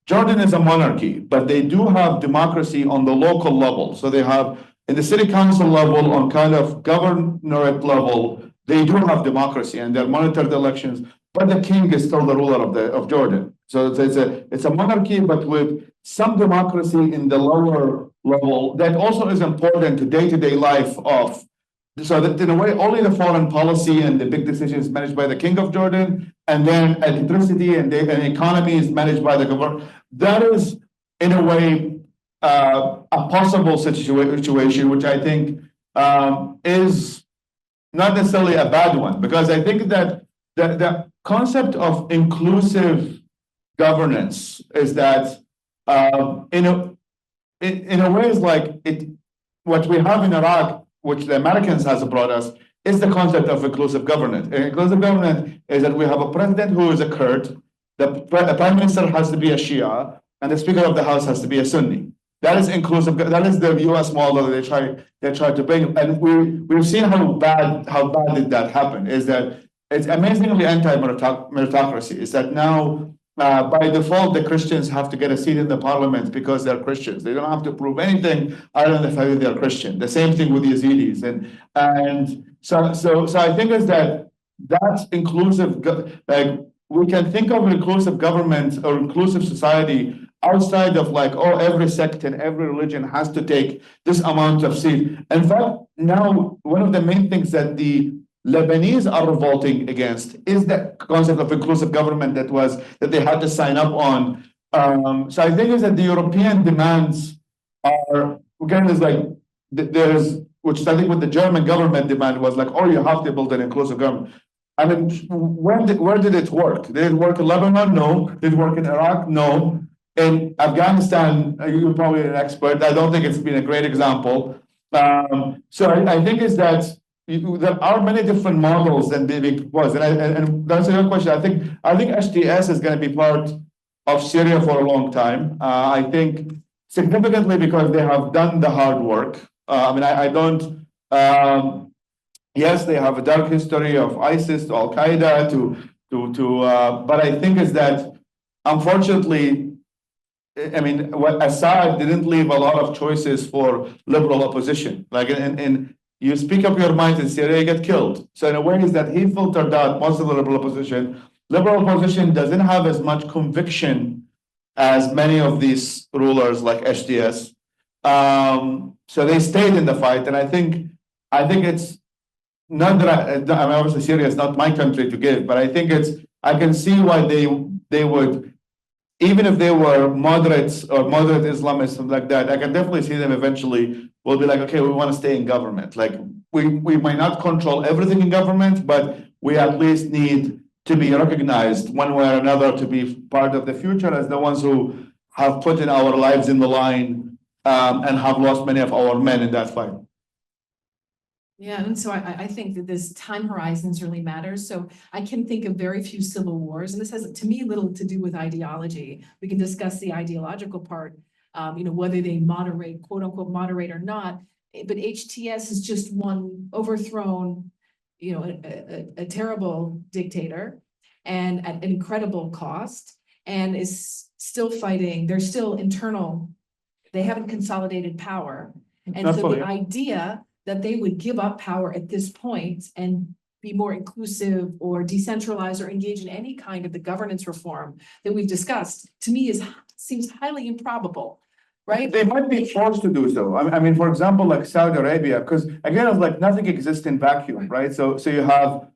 Jordan is a monarchy, but they do have democracy on the local level. So they have in the city council level, on kind of governorate level, they do have democracy and they monitor the elections, but the king is still the ruler of Jordan. So it's a monarchy, but with some democracy in the lower level that also is important to day-to-day life of. So that in a way, only the foreign policy and the big decisions managed by the king of Jordan, and then electricity and the economy is managed by the government. That is, in a way, a possible situation, which I think is not necessarily a bad one, because I think that the concept of inclusive governance is that in a way is like what we have in Iraq, which the Americans has brought us, is the concept of inclusive governance. And inclusive governance is that we have a president who is a Kurd, the prime minister has to be a Shia, and the speaker of the house has to be a Sunni. That is inclusive. That is the U.S. model that they try to bring. And we've seen how bad did that happen. Is that it's amazingly anti-meritocracy. Is that now by default the Christians have to get a seat in the parliament because they're Christians. They don't have to prove anything other than the fact that they're Christian. The same thing with Yazidis, and so I think is that that's inclusive. Like we can think of inclusive government or inclusive society outside of like, oh, every sect and every religion has to take this amount of seat. In fact, now one of the main things that the Lebanese are revolting against is the concept of inclusive government that they had to sign up on. So I think is that the European demands are, again, is like there's, which I think what the German government demand was like, oh, you have to build an inclusive government. I mean, where did it work? Did it work in Lebanon? No. Did it work in Iraq? No. In Afghanistan, you're probably an expert. I don't think it's been a great example. So I think is that there are many different models than it was. And that's a good question. I think HTS is going to be part of Syria for a long time. I think significantly because they have done the hard work. I mean, I don't. Yes, they have a dark history of ISIS to Al Qaeda but I think is that unfortunately, I mean, what Assad didn't leave a lot of choices for liberal opposition. Like in you speak up your mind in Syria, you get killed. So in a way is that he filtered out most of the liberal opposition. Liberal opposition doesn't have as much conviction as many of these rulers like HTS. So they stayed in the fight, and I think it's not that I mean, obviously Syria is not my country to give, but I think I can see why they would, even if they were moderates or moderate Islamists, something like that, I can definitely see them eventually will be like, okay, we want to stay in government. Like we might not control everything in government, but we at least need to be recognized one way or another to be part of the future as the ones who have put in our lives in the line, and have lost many of our men in that fight. Yeah, and so I think that this time horizons really matters. So I can think of very few civil wars, and this has, to me, little to do with ideology. We can discuss the ideological part, whether they moderate, quote unquote, moderate or not. But HTS is just one overthrown, a terrible dictator, and at an incredible cost, and is still fighting. They're still internal. They haven't consolidated power, and so the idea that they would give up power at this point and be more inclusive or decentralized or engage in any kind of the governance reform that we've discussed, to me seems highly improbable, right? They might be forced to do so. I mean, for example, like Saudi Arabia, because again, it's like nothing exists in vacuum, right? So you have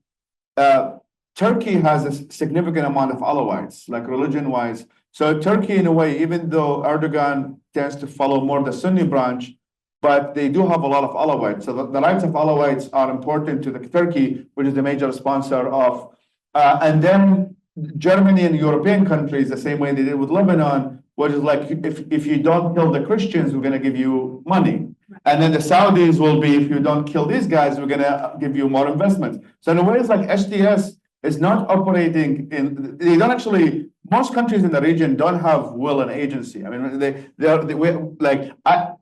Turkey has a significant amount of Alawites, like religion-wise. So Turkey, in a way, even though Erdogan tends to follow more the Sunni branch, but they do have a lot of Alawites. So the rights of Alawites are important to the Turkey, which is the major sponsor of, and then Germany and European countries, the same way they did with Lebanon, which is like, if you don't kill the Christians, we're going to give you money. And then the Saudis will be, if you don't kill these guys, we're going to give you more investment. So in a way, it's like HTS is not operating in, they don't actually, most countries in the region don't have will and agency. I mean,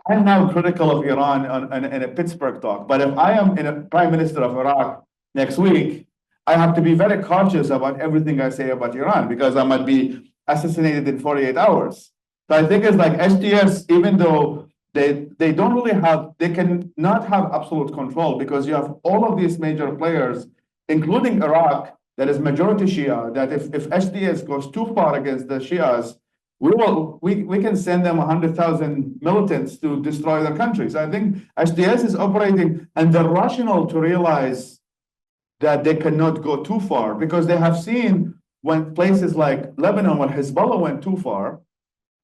I'm now critical of Iran in a Pittsburgh talk, but if I am in a prime minister of Iraq next week, I have to be very cautious about everything I say about Iran, because I might be assassinated in 48 hours. So I think it's like HTS, even though they don't really have, they can not have absolute control, because you have all of these major players, including Iraq, that is majority Shia, that if HTS goes too far against the Shias, we can send them 100,000 militants to destroy their country. So I think HTS is operating, and they're rational to realize that they cannot go too far, because they have seen when places like Lebanon, when Hezbollah went too far,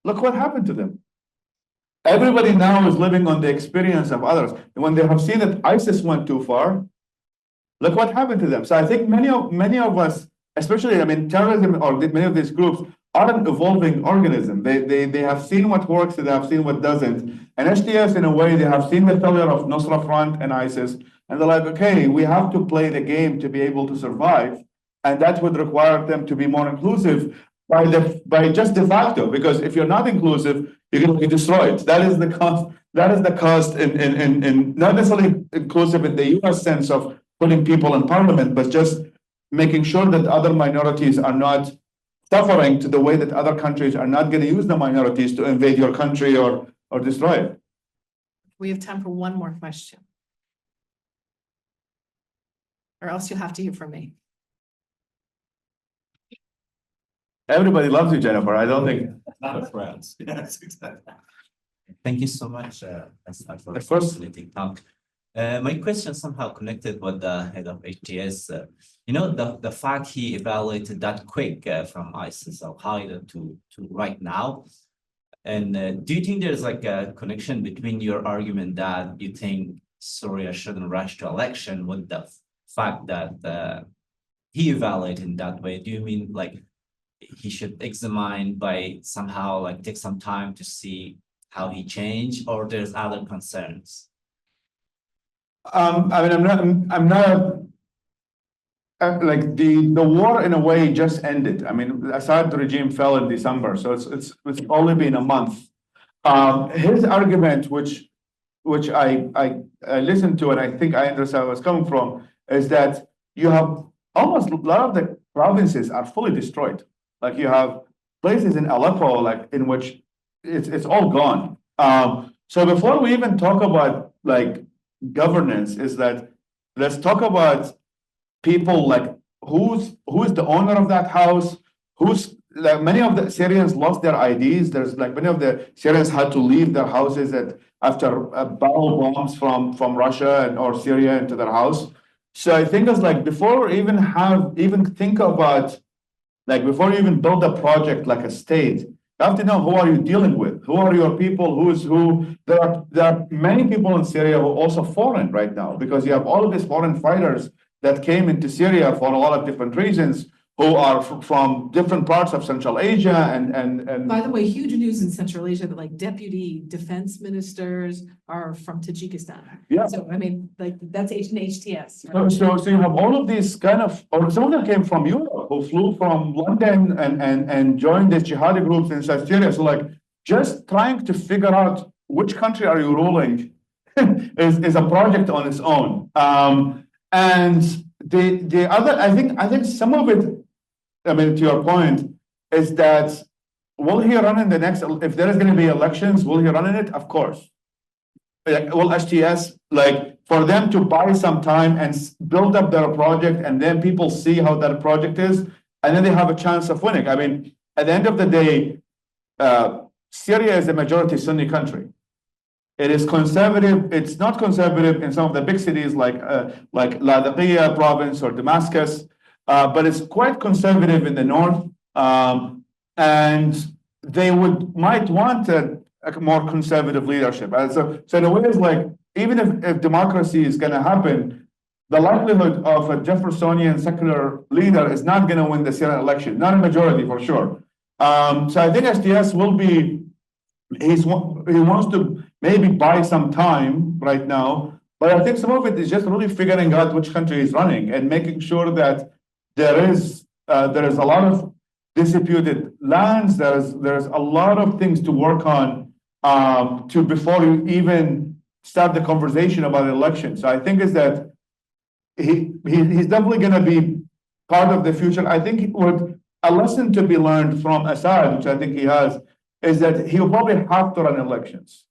look what happened to them. Everybody now is living on the experience of others. And when they have seen that ISIS went too far, look what happened to them. So I think many of us, especially, I mean, terrorism or many of these groups are an evolving organism. They have seen what works and they have seen what doesn't. And HTS, in a way, they have seen the failure of Nusra Front and ISIS, and they're like, okay, we have to play the game to be able to survive, and that would require them to be more inclusive by just de facto. Because if you're not inclusive, you're going to be destroyed. That is the cost. That is the cost in not necessarily inclusive in the U.S. sense of putting people in parliament, but just making sure that other minorities are not suffering to the way that other countries are not going to use the minorities to invade your country or destroy it. We have time for one more question. Or else you'll have to hear from me. Everybody loves you, Jennifer. I don't think. Not friends. Yes, exactly. Thank you so much, for Of course. facilitating talk. My question somehow connected with the head of HTS. The fact he evaluated that quick from ISIS Al Qaeda to right now. And do you think there's like a connection between your argument that you think Syria shouldn't rush to election with the fact that he evaluated in that way? Do you mean like he should examine by somehow like take some time to see how he changed, or there's other concerns? I mean, I'm not like the war in a way just ended. I mean, Assad regime fell in December, so it's only been a month. His argument, which I listened to and I think I understand where it's coming from, is that you have almost a lot of the provinces are fully destroyed. Like you have places in Aleppo, like in which it's all gone. So before we even talk about like governance, is that let's talk about people, like who is the owner of that house, who's like many of the Syrians lost their IDs. There's like many of the Syrians had to leave their houses after barrel bombs from Russia or Syria into their house. So I think it's like before even think about, like before you even build a project like a state, you have to know who are you dealing with, who are your people, who is who. There are many people in Syria who are also foreign right now, because you have all of these foreign fighters that came into Syria for a lot of different reasons, who are from different parts of Central Asia and By the way, huge news in Central Asia that like deputy defense ministers are from Tajikistan. yeah. So I mean, like that's HTS. right? So you have all of these kind of, or some of them came from Europe, who flew from London and joined the jihadi groups in South Syria. So like just trying to figure out which country are you ruling is a project on its own. And the other, I think some of it, I mean, to your point, is that will he run in the next, if there is going to be elections, will he run in it? Of course. Like, will HTS, like, for them to buy some time and build up their project, and then people see how that project is, and then they have a chance of winning. I mean, at the end of the day, Syria is a majority Sunni country. It is conservative. It's not conservative in some of the big cities like Latakia province or Damascus, but it's quite conservative in the north. And they might want a more conservative leadership. So in a way, it's like, even if democracy is going to happen, the likelihood of a Jeffersonian secular leader is not going to win the Syrian election, not a majority for sure. So I think SDS will be, he wants to maybe buy some time right now, but I think some of it is just really figuring out which country is running and making sure that there is a lot of disputed lands. There's a lot of things to work on before you even start the conversation about the election. So I think is that he's definitely going to be part of the future. I think a lesson to be learned from Assad, which I think he has, is that he'll probably have to run elections,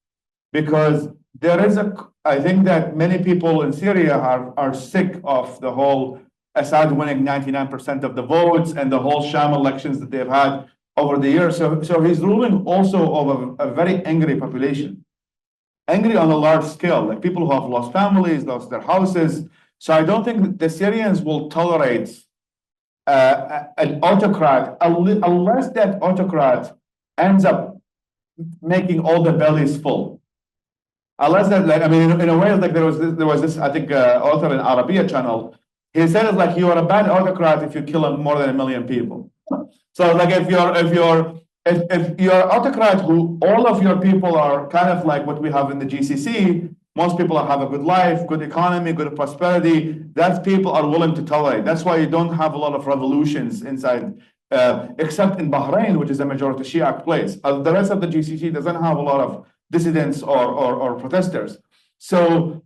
because I think that many people in Syria are sick of the whole Assad winning 99% of the votes and the whole sham elections that they've had over the years. So he's ruling also over a very angry population, angry on a large scale, like people who have lost families, lost their houses. So I don't think that the Syrians will tolerate an autocrat unless that autocrat ends up making all the bellies full. Unless that, like, I mean, in a way, like there was this, I think, author in Arabiya channel. He said it's like, you are a bad autocrat if you kill more than 1 million people. So like if you're autocrat who all of your people are kind of like what we have in the GCC, most people have a good life, good economy, good prosperity. That people are willing to tolerate. That's why you don't have a lot of revolutions inside, except in Bahrain, which is a majority Shia place. The rest of the GCC doesn't have a lot of dissidents or protesters. So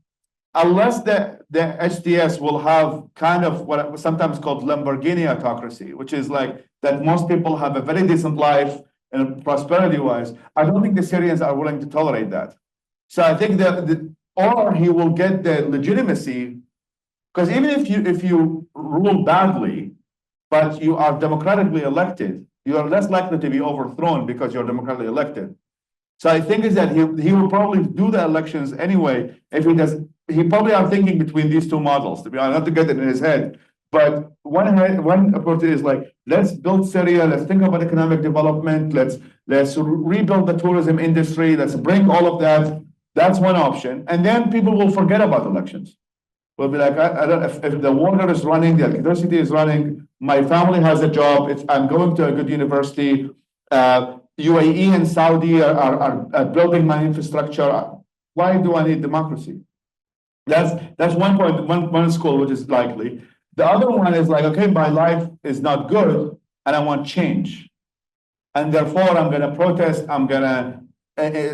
unless the HDS will have kind of what was sometimes called Lamborghini autocracy, which is like that most people have a very decent life and prosperity-wise, I don't think the Syrians are willing to tolerate that. So I think or he will get the legitimacy, because even if you rule badly, but you are democratically elected, you are less likely to be overthrown because you're democratically elected. So I think is that he will probably do the elections anyway. If he does, he probably are thinking between these two models, to be honest, not to get it in his head. But one approach is like, let's build Syria, let's think about economic development, let's rebuild the tourism industry, let's bring all of that. That's one option. And then people will forget about elections. We'll be like, I don't know if the water is running, the electricity is running, my family has a job, I'm going to a good university, UAE and Saudi are building my infrastructure. Why do I need democracy? That's one point, one school, which is likely. The other one is like, okay, my life is not good and I want change. And therefore I'm gonna protest, I'm gonna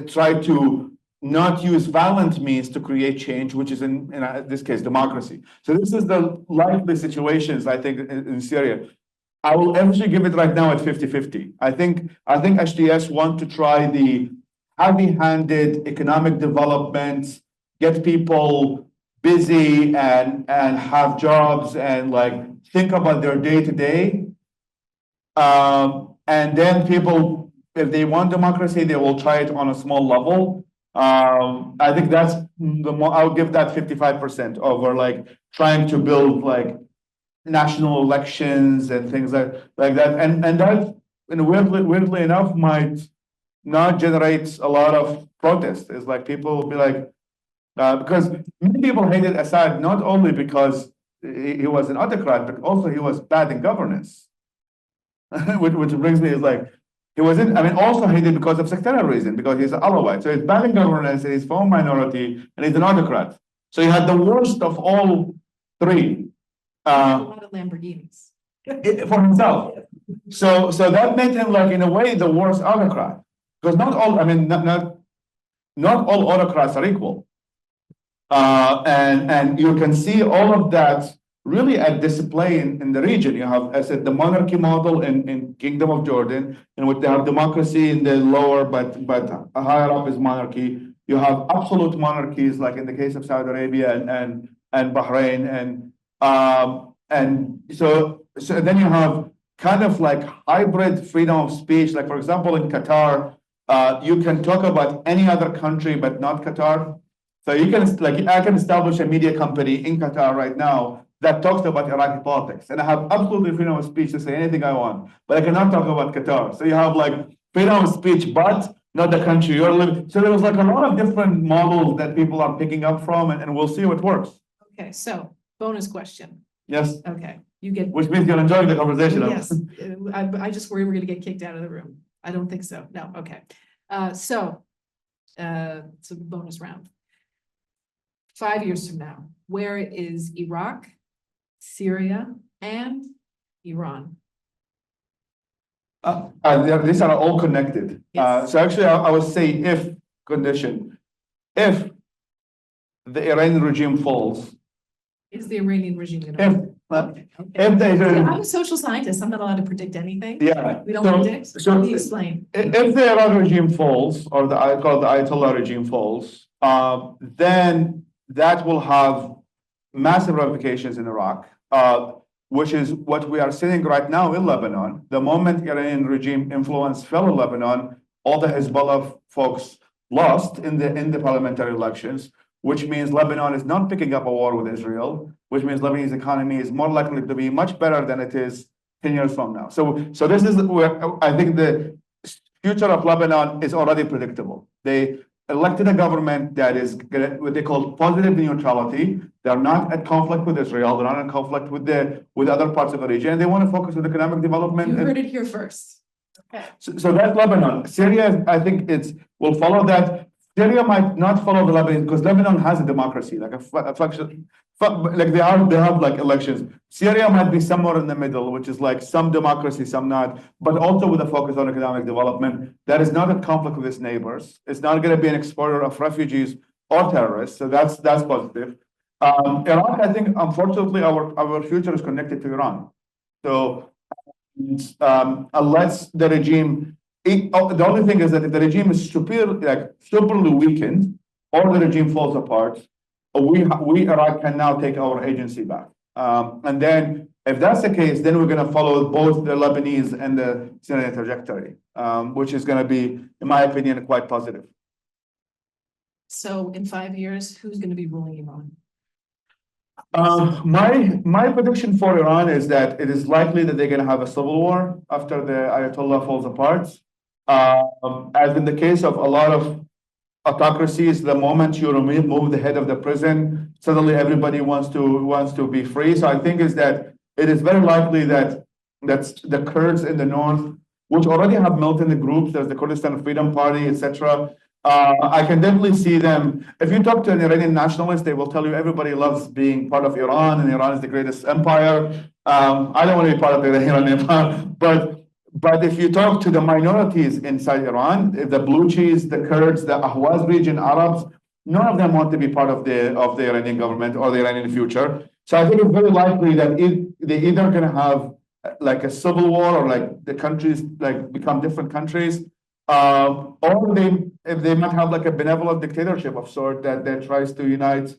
try to not use violent means to create change, which is in this case, democracy. So this is the likely situations, I think, in Syria. I will actually give it right now at 50-50. I think HDS want to try the heavy-handed economic development, get people busy and have jobs and like think about their day-to-day. And then people, if they want democracy, they will try it on a small level. I think that's I'll give that 55% over like trying to build like national elections and things like that. And that, weirdly enough, might not generate a lot of protest. It's like people will be like, because many people hated Assad not only because he was an autocrat, but also he was bad in governance. which brings me is like, he wasn't, I mean, also hated because of sectarian reason, because he's an Alawite. So he's bad in governance, he's from minority, and he's an autocrat. So he had the worst of all three. A lot of Lamborghinis. For himself. So that made him like, in a way, the worst autocrat. Because not all, I mean, not all autocrats are equal. And you can see all of that really at display in the region. You have, as I said, the monarchy model in Kingdom of Jordan, in which they have democracy in the lower, but higher up is monarchy. You have absolute monarchies, like in the case of Saudi Arabia and Bahrain, and so then you have kind of like hybrid freedom of speech. Like, for example, in Qatar, you can talk about any other country but not Qatar. So you can, like, I can establish a media company in Qatar right now that talks about Iraqi politics, and I have absolutely freedom of speech to say anything I want, but I cannot talk about Qatar. So you have like freedom of speech, but not the country you're living. So there was like a lot of different models that people are picking up from, and we'll see what works. Okay, so bonus question. Yes, Okay, you get. which means you're enjoying the conversation. Yes, I just worry we're gonna get kicked out of the room. I don't think so. No, okay. So bonus round. 5 years from now, where is Iraq, Syria, and Iran? These are all connected. Yes. So actually, I would say if condition, if the Iranian regime falls, Is the Iranian regime gonna? if, Okay, okay. if the See, I'm Iranian, a social scientist. I'm not allowed to predict anything. yeah. We don't So- predict. so- Let me explain. If the Iran regime falls, or I call the Ayatollah regime falls, then that will have massive ramifications in Iraq, which is what we are seeing right now in Lebanon. The moment Iranian regime influence fell in Lebanon, all the Hezbollah folks lost in the parliamentary elections, which means Lebanon is not picking up a war with Israel, which means Lebanese economy is more likely to be much better than it is 10 years from now. So this is where I think the future of Lebanon is already predictable. They elected a government that is what they call positive neutrality. They're not at conflict with Israel. They're not in conflict with other parts of the region. And they want to focus on economic development. You heard it here first. Okay. So that's Lebanon. Syria, I think will follow that. Syria might not follow the Lebanon because Lebanon has a democracy, like a faction, like they have like elections. Syria might be somewhere in the middle, which is like some democracy, some not, but also with a focus on economic development. That is not in conflict with its neighbors. It's not going to be an exporter of refugees or terrorists. So that's positive. Iraq, I think, unfortunately, our future is connected to Iran. So unless the regime, the only thing is that if the regime is superly weakened, or the regime falls apart, we Iraq can now take our agency back. And then if that's the case, then we're going to follow both the Lebanese and the Syrian trajectory, which is going to be, in my opinion, quite positive. So in 5 years, who's going to be ruling Iran? My prediction for Iran is that it is likely that they're going to have a civil war after the Ayatollah falls apart. As in the case of a lot of autocracies, the moment you remove the head of the prison, suddenly everybody wants to be free. So I think it is very likely that the Kurds in the north, which already have militant groups, there's the Kurdistan Freedom Party, etc. I can definitely see them. If you talk to an Iranian nationalist, they will tell you everybody loves being part of Iran, and Iran is the greatest empire. I don't want to be part of the Iranian empire, but if you talk to the minorities inside Iran, the Baluchis, the Kurds, the Ahwaz region Arabs, none of them want to be part of the Iranian government or the Iranian future. So I think it's very likely that they're either going to have like a civil war, or like the countries like become different countries, or they might have like a benevolent dictatorship of sort that tries to unite a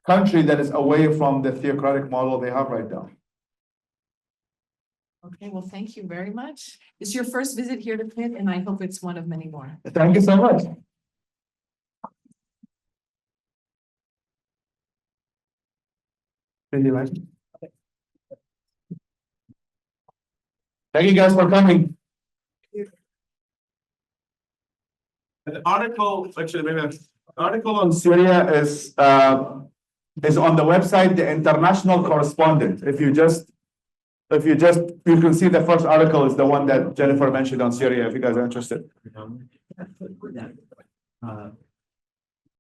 country that is away from the theocratic model they have right now. Okay, well, thank you very much. It's your first visit here to Pitt, and I hope it's one of many more. Thank you so much. Thank you guys for coming. An article, actually, maybe an article on Syria is on the website, The International Correspondent. If you just If you can see the first article is the one that Jennifer mentioned on Syria, if you guys are interested.